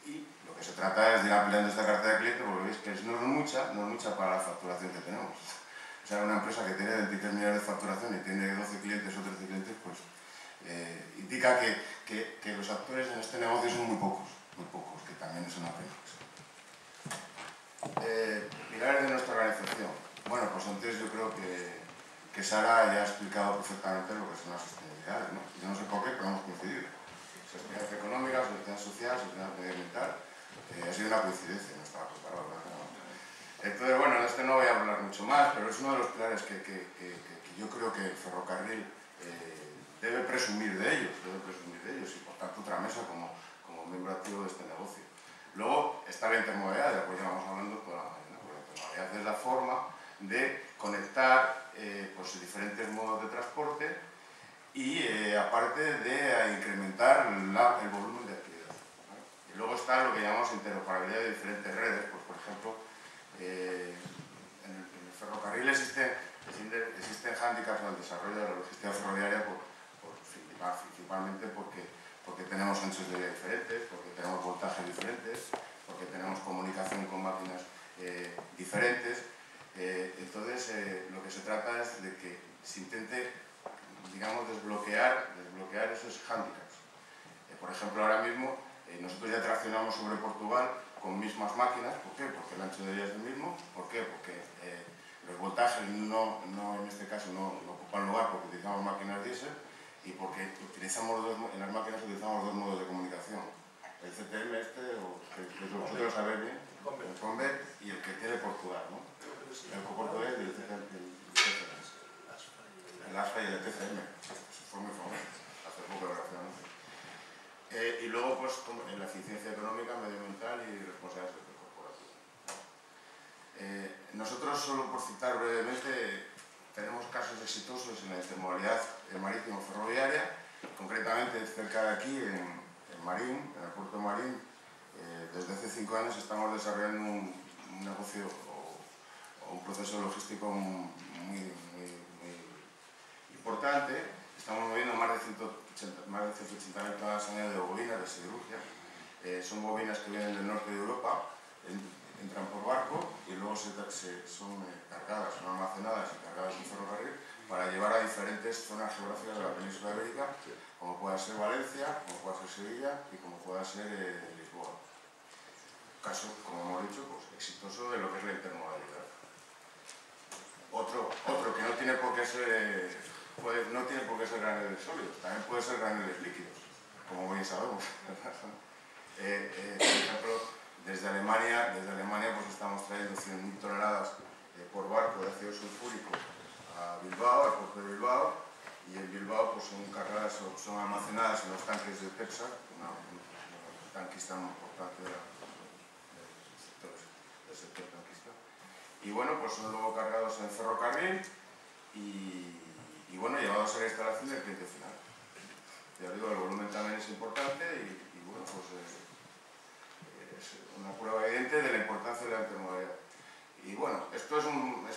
Y lo que se trata es de ir ampliando esta cartera de clientes, porque veis que no es mucha para la facturación que tenemos. O sea, una empresa que tiene 23 millones de facturación y tiene 12 clientes o 13 clientes, pues indica que los actores en este negocio son muy pocos, que también es una pena. Pilares de nuestra organización. Bueno, pues antes yo creo que Sara ya ha explicado perfectamente lo que son las sostenibilidades, ¿no? Yo no sé por qué, pero hemos coincidido. Sostenibilidad económica, sostenibilidad social, sostenibilidad medioambiental, ha sido una coincidencia, no estaba preparado, ¿no? Entonces, bueno, de este no voy a hablar mucho más, pero es uno de los pilares que yo creo que el ferrocarril debe presumir de ellos, y por tanto Tramesa como miembro activo de este negocio. Luego está la intermodalidad, después ya vamos hablando con la mañana. La intermodalidad es la forma de conectar pues, diferentes modos de transporte y aparte de incrementar el volumen de actividad, ¿vale? Y luego está lo que llamamos interoperabilidad de diferentes redes, pues por ejemplo, en el ferrocarril existen hándicaps al desarrollo de la logística ferroviaria principalmente porque tenemos anchos de vía diferentes, porque tenemos voltajes diferentes, porque tenemos comunicación con máquinas diferentes. Entonces, lo que se trata es de que se intente, digamos, desbloquear esos hándicaps. Por ejemplo, ahora mismo nosotros ya traccionamos sobre Portugal con mismas máquinas. ¿Por qué? Porque el ancho de vía es el mismo. ¿Por qué? Porque los voltajes en este caso no ocupan lugar porque utilizamos máquinas diésel y porque en las máquinas utilizamos 2 modos de comunicación. el CTM o que vosotros sabéis bien, el Convert y el que tiene Portugal, ¿no? El Coportugués y el TCM. El ASFA y el TCM. Fue muy famoso, hace poco relacionadamente. Y luego, pues, en la eficiencia económica, medioambiental y responsabilidad corporativa. Nosotros, solo por citar brevemente, tenemos casos exitosos en la intermodalidad marítimo-ferroviaria, concretamente cerca de aquí, en Marín, en el puerto de Marín. Desde hace 5 años estamos desarrollando un negocio o un proceso logístico muy importante. Estamos moviendo más de 180.000 toneladas al año de bobinas de siderurgia. Son bobinas que vienen del norte de Europa, entran por barco y luego son cargadas, son almacenadas y cargadas en ferrocarril para llevar a diferentes zonas geográficas de la península ibérica, como pueda ser Valencia, como pueda ser Sevilla y como pueda ser Lisboa. Caso, como hemos dicho, pues, exitoso de lo que es la intermodalidad. Otro que no tiene por qué ser graneles sólidos, también puede ser graneles líquidos, como bien sabemos. Por ejemplo, desde Alemania pues estamos trayendo 100.000 toneladas por barco de ácido sulfúrico a Bilbao, al puerto de Bilbao, y en Bilbao pues son almacenadas en los tanques de Cepsa, un tanquista muy importante del sector tanquista. Y bueno, pues son luego cargados en ferrocarril y bueno, llevados a la instalación del cliente final. Ya digo, el volumen también es importante y bueno, pues es una prueba evidente de la importancia de la intermodalidad. Y bueno, esto es un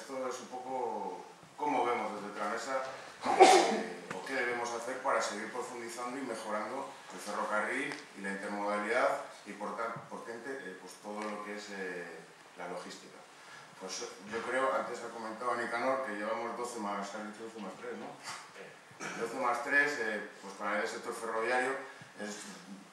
poco cómo vemos desde Tramesa o qué debemos hacer para seguir profundizando y mejorando el ferrocarril y la intermodalidad y por ende pues todo lo que es la logística. Pues yo creo, antes ha comentado Nicanor, que llevamos 12 más 3, ¿no? 12 más 3, pues para el sector ferroviario,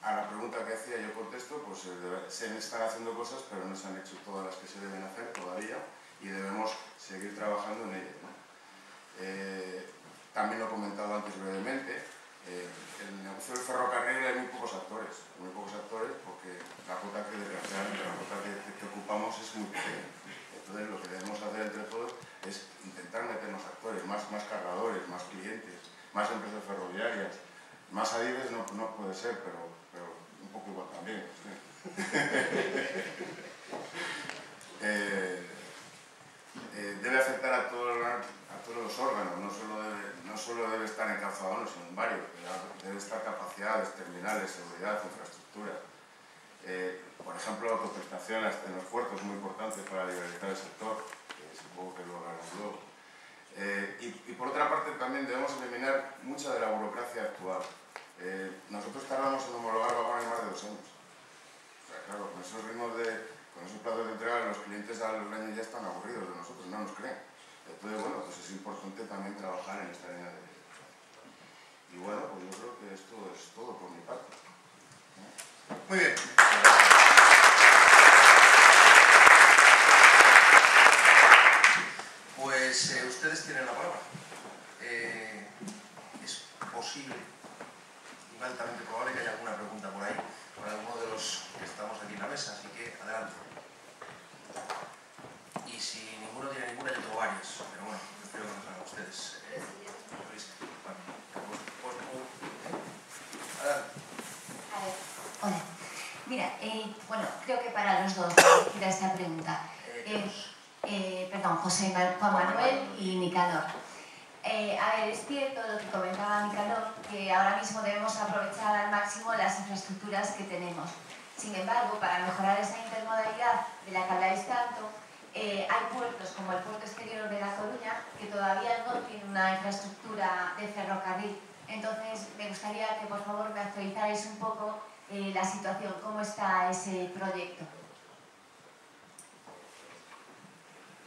a la pregunta que hacía yo contesto, pues se están haciendo cosas, pero no se han hecho todas las que se deben hacer todavía y debemos seguir trabajando en ello, ¿no? También lo he comentado antes brevemente, en el negocio del ferrocarril hay muy pocos actores porque la cuota que ocupamos es muy pequeña. Entonces lo que debemos hacer entre todos es intentar meternos actores, más cargadores, más clientes, más empresas ferroviarias, más adibes no puede ser, pero un poco igual también. ¿Sí? Debe afectar a todos los órganos, no solo debe estar encalzado uno, sino en varios. Debe estar capacidades, terminales, seguridad, infraestructura. Por ejemplo, autoprestación en los puertos es muy importante para liberalizar el sector, supongo que lo hablaremos luego. Y por otra parte también debemos eliminar mucha de la burocracia actual. Nosotros tardamos en homologar vagones más de 2 años. O sea, claro, con esos ritmos con esos plazos de entrega, los clientes al año ya están aburridos de nosotros, no nos creen. Entonces, bueno, pues es importante también trabajar en esta línea de... Y bueno, pues yo creo que esto es todo por mi parte. Muy bien. Pues ustedes tienen la palabra. Es posible, altamente probable, que haya alguna pregunta por ahí, por alguno de los que estamos aquí en la mesa, así que adelante. Y si ninguno tiene ninguna, yo tengo varias, pero bueno, prefiero que nos hagan ustedes. Adelante. A ver, hola. Mira, bueno, creo que para los dos era esta pregunta. Perdón, Juan Manuel y Nicanor. A ver, es cierto lo que comentaba Nicanor, que ahora mismo debemos aprovechar al máximo las infraestructuras que tenemos. Sin embargo, para mejorar esa intermodalidad de la que habláis tanto, hay puertos como el puerto exterior de La Coruña que todavía no tienen una infraestructura de ferrocarril. Entonces, me gustaría que por favor me actualizarais un poco la situación, cómo está ese proyecto.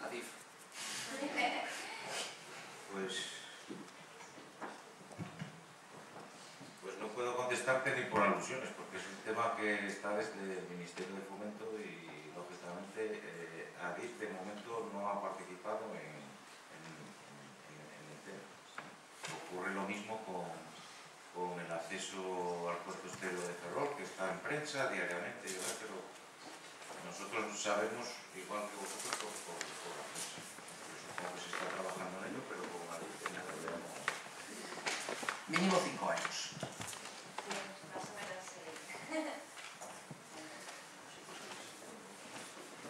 Adif. Pues no puedo contestarte ni por alusiones, porque es un tema que está desde el Ministerio de Fomento y, lógicamente, Adif de momento no ha participado en el tema. Ocurre lo mismo con con el acceso al puerto estero de Ferrol, que está en prensa diariamente, pero nosotros sabemos, igual que vosotros, por la prensa. Yo supongo que se está trabajando en ello, pero con la licencia que veamos. Mínimo 5 años. Sí, más o menos.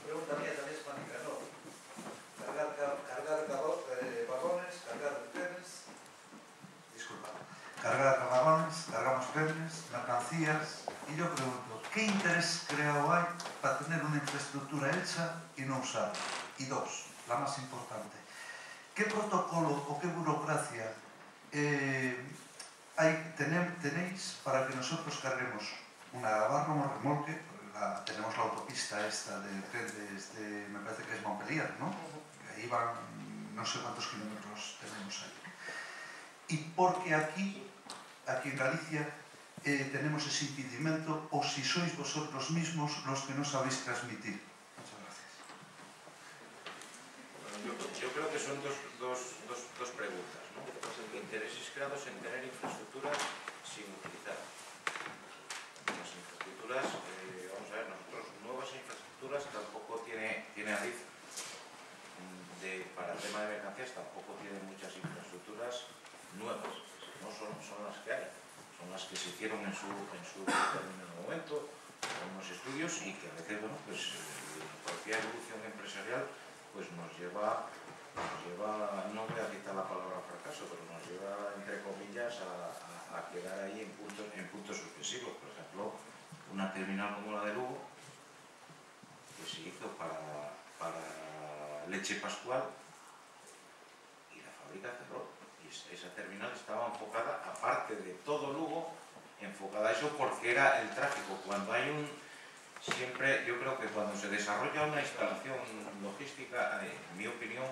Pregunta mía también es mágica, ¿no? Cargar vagones, cargar trenes. Disculpa. Cargar vagones, cargamos trenes, mercancías. Y yo pregunto, ¿qué interés creado hay para tener una infraestructura hecha y no usarla? Y dos, la más importante, ¿qué protocolo o qué burocracia tenéis para que nosotros carguemos una barra, un remolque? Tenemos la autopista esta del tren desde, me parece que es Montpellier, ¿no? Que ahí van no sé cuántos kilómetros tenemos ahí. Y porque aquí en Galicia, tenemos ese impedimento, o si sois vosotros mismos los que no sabéis transmitir. Muchas gracias. Yo creo que son dos preguntas, ¿no? Intereses creados en tener infraestructuras sin utilizar. Las infraestructuras, vamos a ver, nosotros nuevas infraestructuras tampoco tiene Adif. Para el tema de mercancías tampoco tienen muchas infraestructuras nuevas, no son las que hay, son las que se hicieron en su determinado momento, con unos estudios y que a veces, bueno, pues la propia evolución empresarial pues nos lleva, no voy a citar la palabra fracaso, pero nos lleva, entre comillas, a quedar ahí en puntos sucesivos. Por ejemplo, una terminal como la de Lugo, que se hizo para Leche Pascual y la fábrica cerró. Y esa terminal estaba enfocada, aparte de todo Lugo, enfocada a eso porque era el tráfico. Cuando hay siempre, yo creo que cuando se desarrolla una instalación logística, en mi opinión,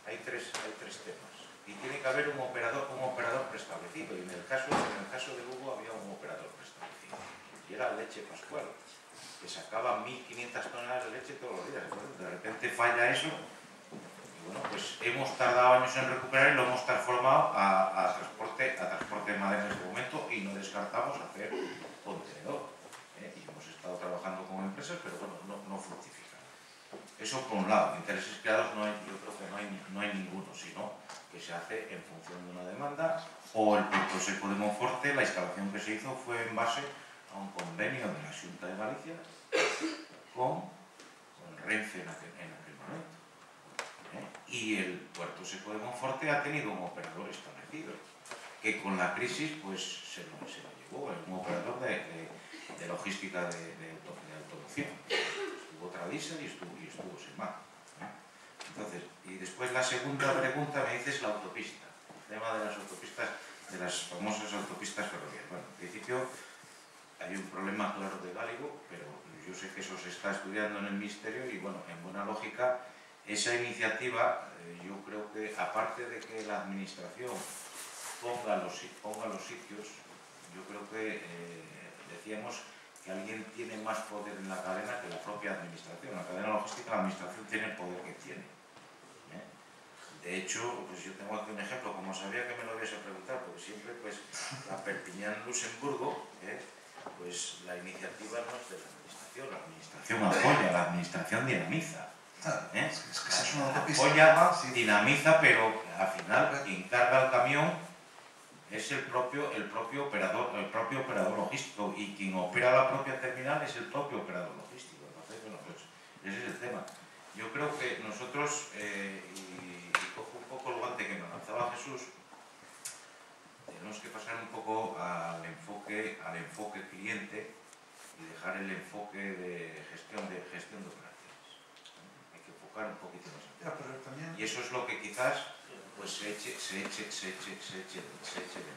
hay tres temas. Y tiene que haber un operador preestablecido. Y en el caso de Lugo había un operador preestablecido. Y era Leche Pascual, que sacaba 1.500 toneladas de leche todos los días. De repente falla eso. Y bueno, pues hemos tardado años en recuperar y lo hemos transformado a transporte de madera en este momento y no descartamos hacer contenedor. Y hemos estado trabajando con empresas, pero bueno, no fructifican. Eso por un lado. Intereses creados yo creo que no hay ninguno, sino que se hace en función de una demanda, o el Puerto Seco de Monforte, la instalación que se hizo fue en base a un convenio de la Xunta de Galicia con Renfe en aquel momento. Y el Puerto Seco de Monforte ha tenido un operador establecido, que con la crisis pues se lo llevó, un operador de logística de automoción. Estuvo Tradisa y estuvo Semar. Entonces, y después la segunda pregunta me dices la autopista, el tema de las autopistas, de las famosas autopistas ferroviarias. Bueno, en principio hay un problema claro de Gáligo, pero yo sé que eso se está estudiando en el Ministerio y bueno, en buena lógica, esa iniciativa, yo creo que aparte de que la Administración ponga los sitios, yo creo que decíamos que alguien tiene más poder en la cadena que la propia Administración. En la cadena logística la Administración tiene el poder que tiene. De hecho, pues yo tengo aquí un ejemplo, como sabía que me lo ibas a preguntar, porque siempre pues la Perpiñán-Luxemburgo, pues la iniciativa no es de la Administración apoya, la Administración dinamiza. Apoya, dinamiza, pero al final quien carga el camión es el propio operador logístico, y quien opera la propia terminal es el propio operador logístico. Entonces, bueno, pues ese es el tema. Yo creo que nosotros, y cojo un poco el guante que me lanzaba Jesús, tenemos que pasar un poco al enfoque cliente y dejar el enfoque de gestión de operaciones. Hay que enfocar un poquito más. Y eso es lo que quizás pues se eche de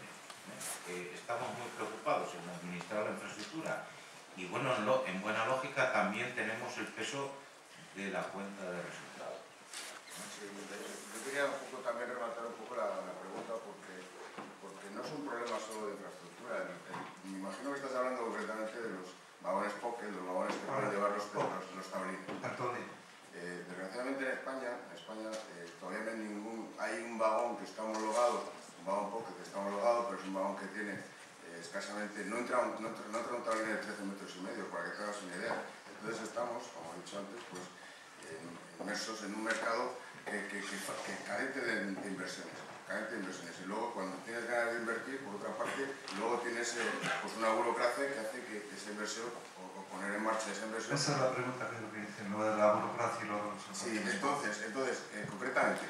menos. Estamos muy preocupados en administrar la infraestructura y bueno, en buena lógica también tenemos el peso de la cuenta de resultados. Sí, yo quería un poco también rematar un poco la pregunta porque no es un problema solo de infraestructura. Me imagino que estás hablando concretamente de los vagones pocket, los vagones que pueden llevar los tablines. Desgraciadamente en España todavía no hay un vagón que está homologado, un vagón pocket que está homologado, pero es un vagón que tiene escasamente, no entra un tablero de 13 metros y medio, para que te hagas una idea. Entonces estamos, como he dicho antes, pues, inmersos en un mercado que carente de inversiones. Y luego, cuando tienes ganas de invertir, por otra parte, luego tienes pues una burocracia que hace que esa inversión, o poner en marcha esa inversión... Esa es la pregunta que dicen, lo de la burocracia y los... Sí, entonces concretamente,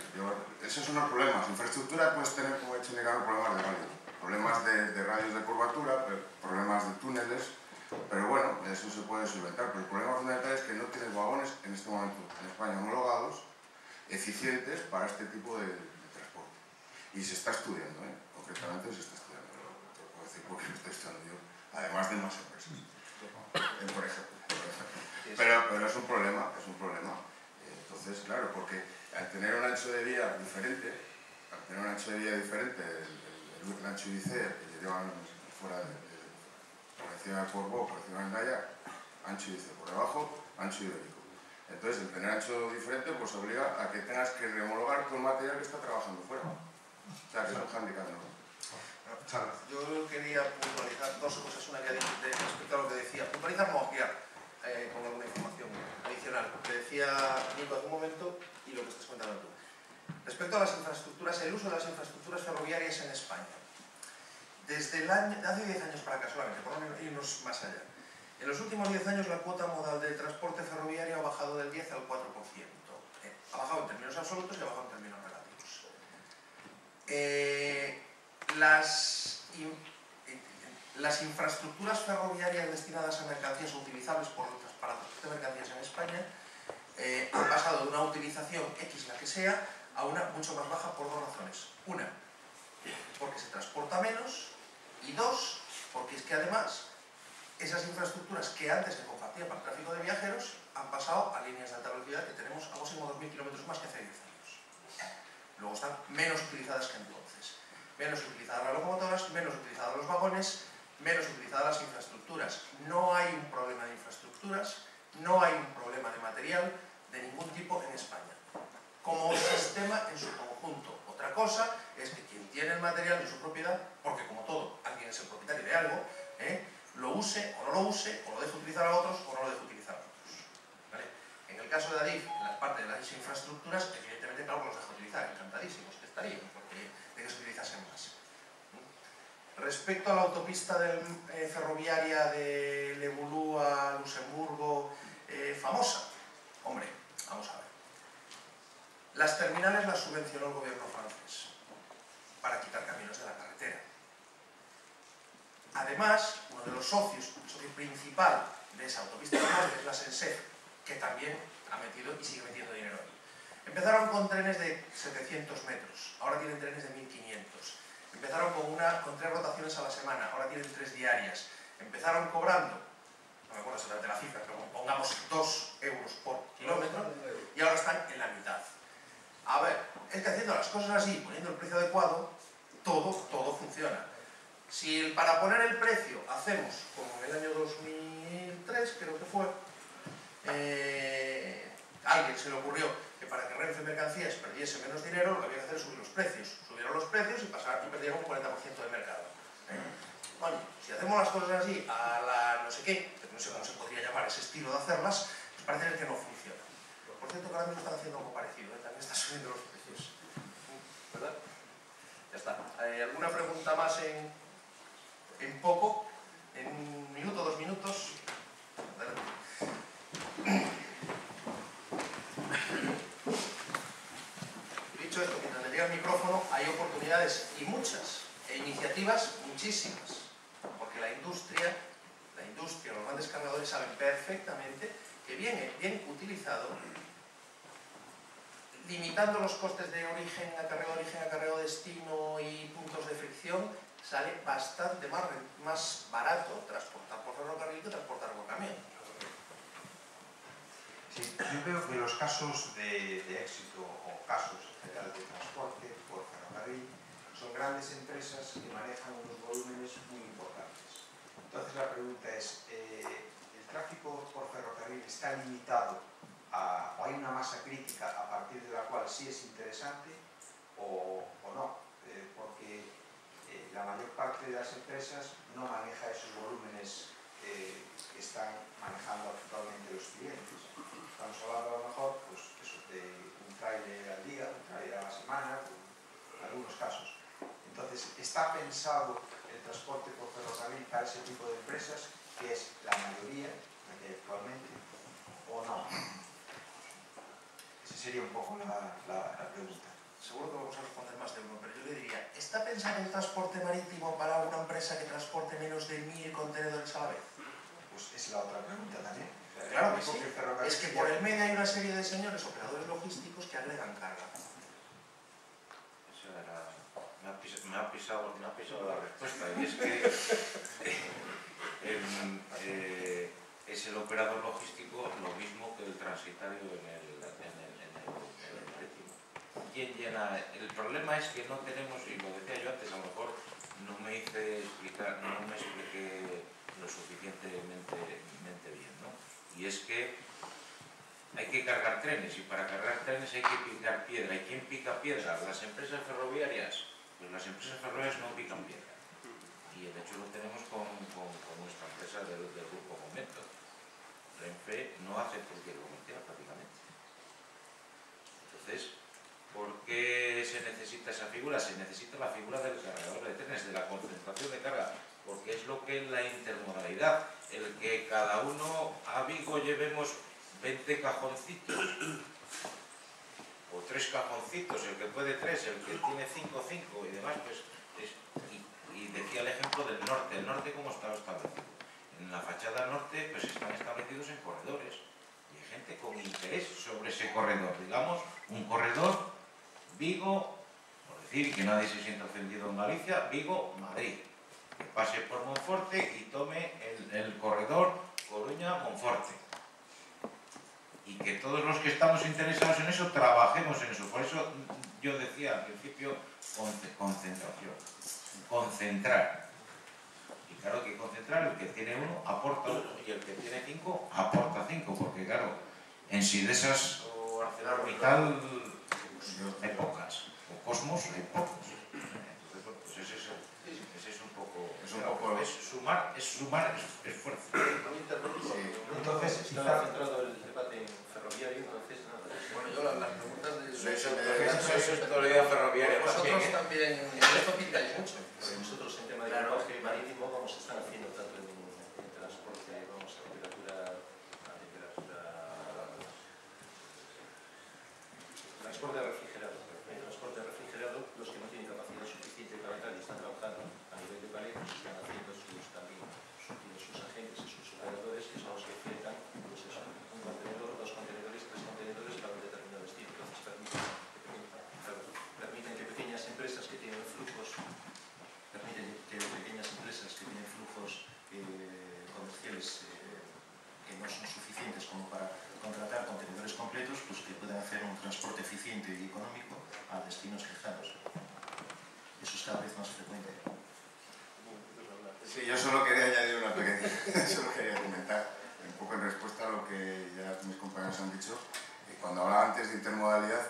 esos son los problemas. Infraestructura puedes tener, como he dicho, problemas de radio. Problemas de radios de curvatura, problemas de túneles, pero bueno, eso se puede solventar. Pero el problema fundamental es que no tienes vagones en este momento en España homologados, eficientes para este tipo de transporte. Y se está estudiando, concretamente se está estudiando. Lo puedo decir porque lo estoy estudiando yo, además de más empresas, por ejemplo. Pero es un problema, Entonces, claro, porque al tener un ancho de vía diferente, el ancho IC, que llevan fuera por encima del Corvo, por encima del Gaya, ancho IC, por debajo, ancho ibérico. Entonces, el tener ancho diferente pues obliga a que tengas que rehomologar todo el material que está trabajando fuera. O sea, que es un handicap, ¿no? Yo quería puntualizar dos cosas. Una que respecto a lo que decía. Puntualizar, no ampliar con alguna información adicional. Lo que decía Nico hace un momento y lo que estás comentando tú. Respecto a las infraestructuras, el uso de las infraestructuras ferroviarias en España. Desde hace 10 años para acá solamente, por no irnos más allá. En los últimos 10 años la cuota modal del transporte ferroviario ha bajado del 10 al 4%. Ha bajado en términos absolutos y ha bajado en términos relativos. Las infraestructuras ferroviarias destinadas a mercancías o utilizables para transporte de mercancías en España han pasado de una utilización X, la que sea, a una mucho más baja por dos razones. Una, porque se transporta menos, y dos, porque es que además esas infraestructuras que antes se compartían para el tráfico de viajeros han pasado a líneas de alta velocidad que tenemos algo así como 2.000 kilómetros más que hace 10 años. Luego están menos utilizadas que entonces. Menos utilizadas las locomotoras, menos utilizados los vagones, menos utilizadas las infraestructuras. No hay un problema de infraestructuras, no hay un problema de material de ningún tipo en España. Como sistema en su conjunto. Otra cosa es que quien tiene el material de su propiedad, porque como todo, alguien es el propietario de algo, lo use o no lo use, o lo deje utilizar a otros o no lo deje utilizar a otros. ¿Vale? En el caso de Adif, en la parte de las infraestructuras, evidentemente, claro que los deja utilizar, encantadísimos que estarían, porque de que se utilizasen más. Respecto a la autopista ferroviaria de Le Boulou a Luxemburgo, famosa, hombre, vamos a ver. Las terminales las subvencionó el gobierno francés para quitar caminos de la carretera. Además, uno de los socios, el socio principal de esa autopista es la SENSEF, que también ha metido y sigue metiendo dinero ahí. Empezaron con trenes de 700 metros, ahora tienen trenes de 1500. Empezaron con 3 rotaciones a la semana, ahora tienen 3 diarias. Empezaron cobrando, no me acuerdo exactamente la cifra, pero pongamos 2 euros por kilómetro, y ahora están en la mitad. A ver, es que haciendo las cosas así, poniendo el precio adecuado, todo funciona. Si para poner el precio hacemos, como en el año 2003, creo que fue, alguien se le ocurrió que para que Renfe Mercancías perdiese menos dinero, lo que había que hacer es subir los precios. Subieron los precios y perdieron un 40% de mercado. Bueno, si hacemos las cosas así, a la no sé qué, no sé cómo se podría llamar ese estilo de hacerlas, pues parece que no funciona. Por cierto, que ahora mismo están haciendo algo parecido, también están subiendo los precios. ¿Verdad? Ya está. ¿Alguna pregunta más en poco? ¿En 1 minuto, 2 minutos? Adelante. Dicho esto, mientras le llega el micrófono, hay oportunidades y muchas, e iniciativas muchísimas, porque la industria, los grandes cargadores saben perfectamente que bien utilizado, limitando los costes de origen, acarreo destino y puntos de fricción, sale bastante más barato transportar por ferrocarril que transportar por camión. Sí, yo veo que los casos de éxito o casos en general de transporte por ferrocarril son grandes empresas que manejan unos volúmenes muy importantes. Entonces la pregunta es, ¿el tráfico por ferrocarril está limitado o hay una masa crítica a partir de la cual sí es interesante o no? Porque la mayor parte de las empresas no maneja esos volúmenes que están manejando actualmente los clientes. Estamos hablando a lo mejor pues, eso, de un tráiler al día, un tráiler a la semana, en algunos casos. Entonces, está pensado el transporte por ferrocarril para ese tipo de empresas, que es la mayoría actualmente, o no. Esa sería un poco la pregunta. Seguro que vamos a responder más de uno, pero yo le diría, ¿está pensado el transporte marítimo para una empresa que transporte menos de 1000 contenedores a la vez? Pues es la otra pregunta también. Claro que sí. Es que por el medio hay una serie de señores operadores logísticos que agregan carga. Eso era... Me ha pisado la respuesta, y es que es el operador logístico lo mismo que el transitario en el marítimo. ¿Quién llena? El problema es que no tenemos, y lo decía yo antes, a lo mejor no me expliqué lo suficientemente bien, ¿no? Y es que hay que cargar trenes, y para cargar trenes hay que picar piedra. ¿Y quién pica piedra? Las empresas ferroviarias. Pues las empresas ferroviarias no pican piedra. Y de hecho lo tenemos con nuestra empresa del grupo Momento. Renfe no hace cualquier comercial prácticamente. Entonces, ¿por qué se necesita esa figura? Se necesita la figura del cargador de trenes, de la concentración de carga, porque es lo que es la intermodalidad, el que cada uno a Vigo llevemos 20 cajoncitos o 3 cajoncitos, el que puede 3, el que tiene 5 y demás, pues y decía el ejemplo del norte. ¿El norte cómo está establecido? En la fachada norte pues están establecidos en corredores y hay gente con interés sobre ese corredor, digamos un corredor Vigo, por decir que nadie se sienta ofendido en Galicia, Vigo-Madrid, que pase por Monforte y tome el corredor Coruña-Monforte. Y que todos los que estamos interesados en eso trabajemos en eso. Por eso yo decía al principio concentración, concentrar. Y claro que concentrar, el que tiene 1 aporta 1 y el que tiene 5 aporta 5, porque claro, en Sidesas o ArcelorMittal hay pocas, o Cosmos hay pocos. Entonces, pues ese es un poco... Es sumar esfuerzo. Entonces, está centrado el debate en ferroviario, entonces nada. Bueno, yo las preguntas de sostenibilidad ferroviaria. Vosotros también, esto pintáis mucho. Nosotros en tema de lenguaje marítimo vamos a estar haciendo tanto en transporte, vamos a temperatura transporte refrigerado. En transporte refrigerado, los que no tienen capacidad suficiente para tal y están trabajando a nivel de paletos, están haciendo sus agentes y sus operadores, que son los que fletan pues eso, un contenedor, 2 contenedores, 3 contenedores para un determinado destino. Entonces permiten que pequeñas empresas que tienen flujos comerciales que no son suficientes como para contratar contenedores completos, pues que puedan hacer un transporte eficiente y económico a destinos lejanos. Eso es cada vez más frecuente. Sí, yo solo quería añadir una pequeña, solo quería comentar, un poco en respuesta a lo que ya mis compañeros han dicho. Cuando hablaba antes de intermodalidad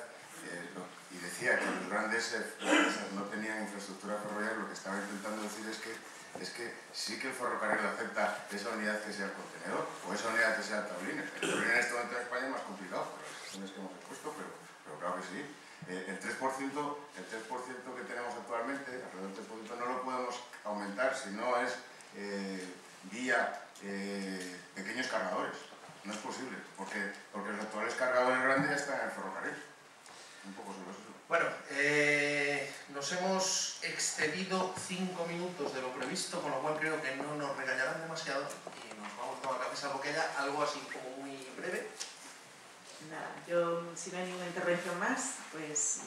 y decía que los grandes empresas no tenían infraestructura ferroviaria, lo que estaba intentando decir es que sí que el ferrocarril acepta esa unidad que sea el contenedor o esa unidad que sea el tablín. El tablín en este momento en España es más complicado por las cuestiones que hemos expuesto, pero claro que sí. El 3% que tenemos actualmente, alrededor del 3%, no lo podemos aumentar si no es vía pequeños cargadores. No es posible, porque los actuales cargadores grandes ya están en el ferrocarril. Un poco sobre eso. Bueno, nos hemos excedido 5 minutos de lo previsto, con lo cual creo que no nos regañarán demasiado y nos vamos a tomar café, salvo que haya algo así como muy breve. Nada, yo si no hay ninguna intervención más, pues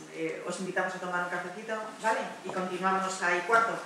os invitamos a tomar un cafecito, ¿vale? Y continuamos ahí 4.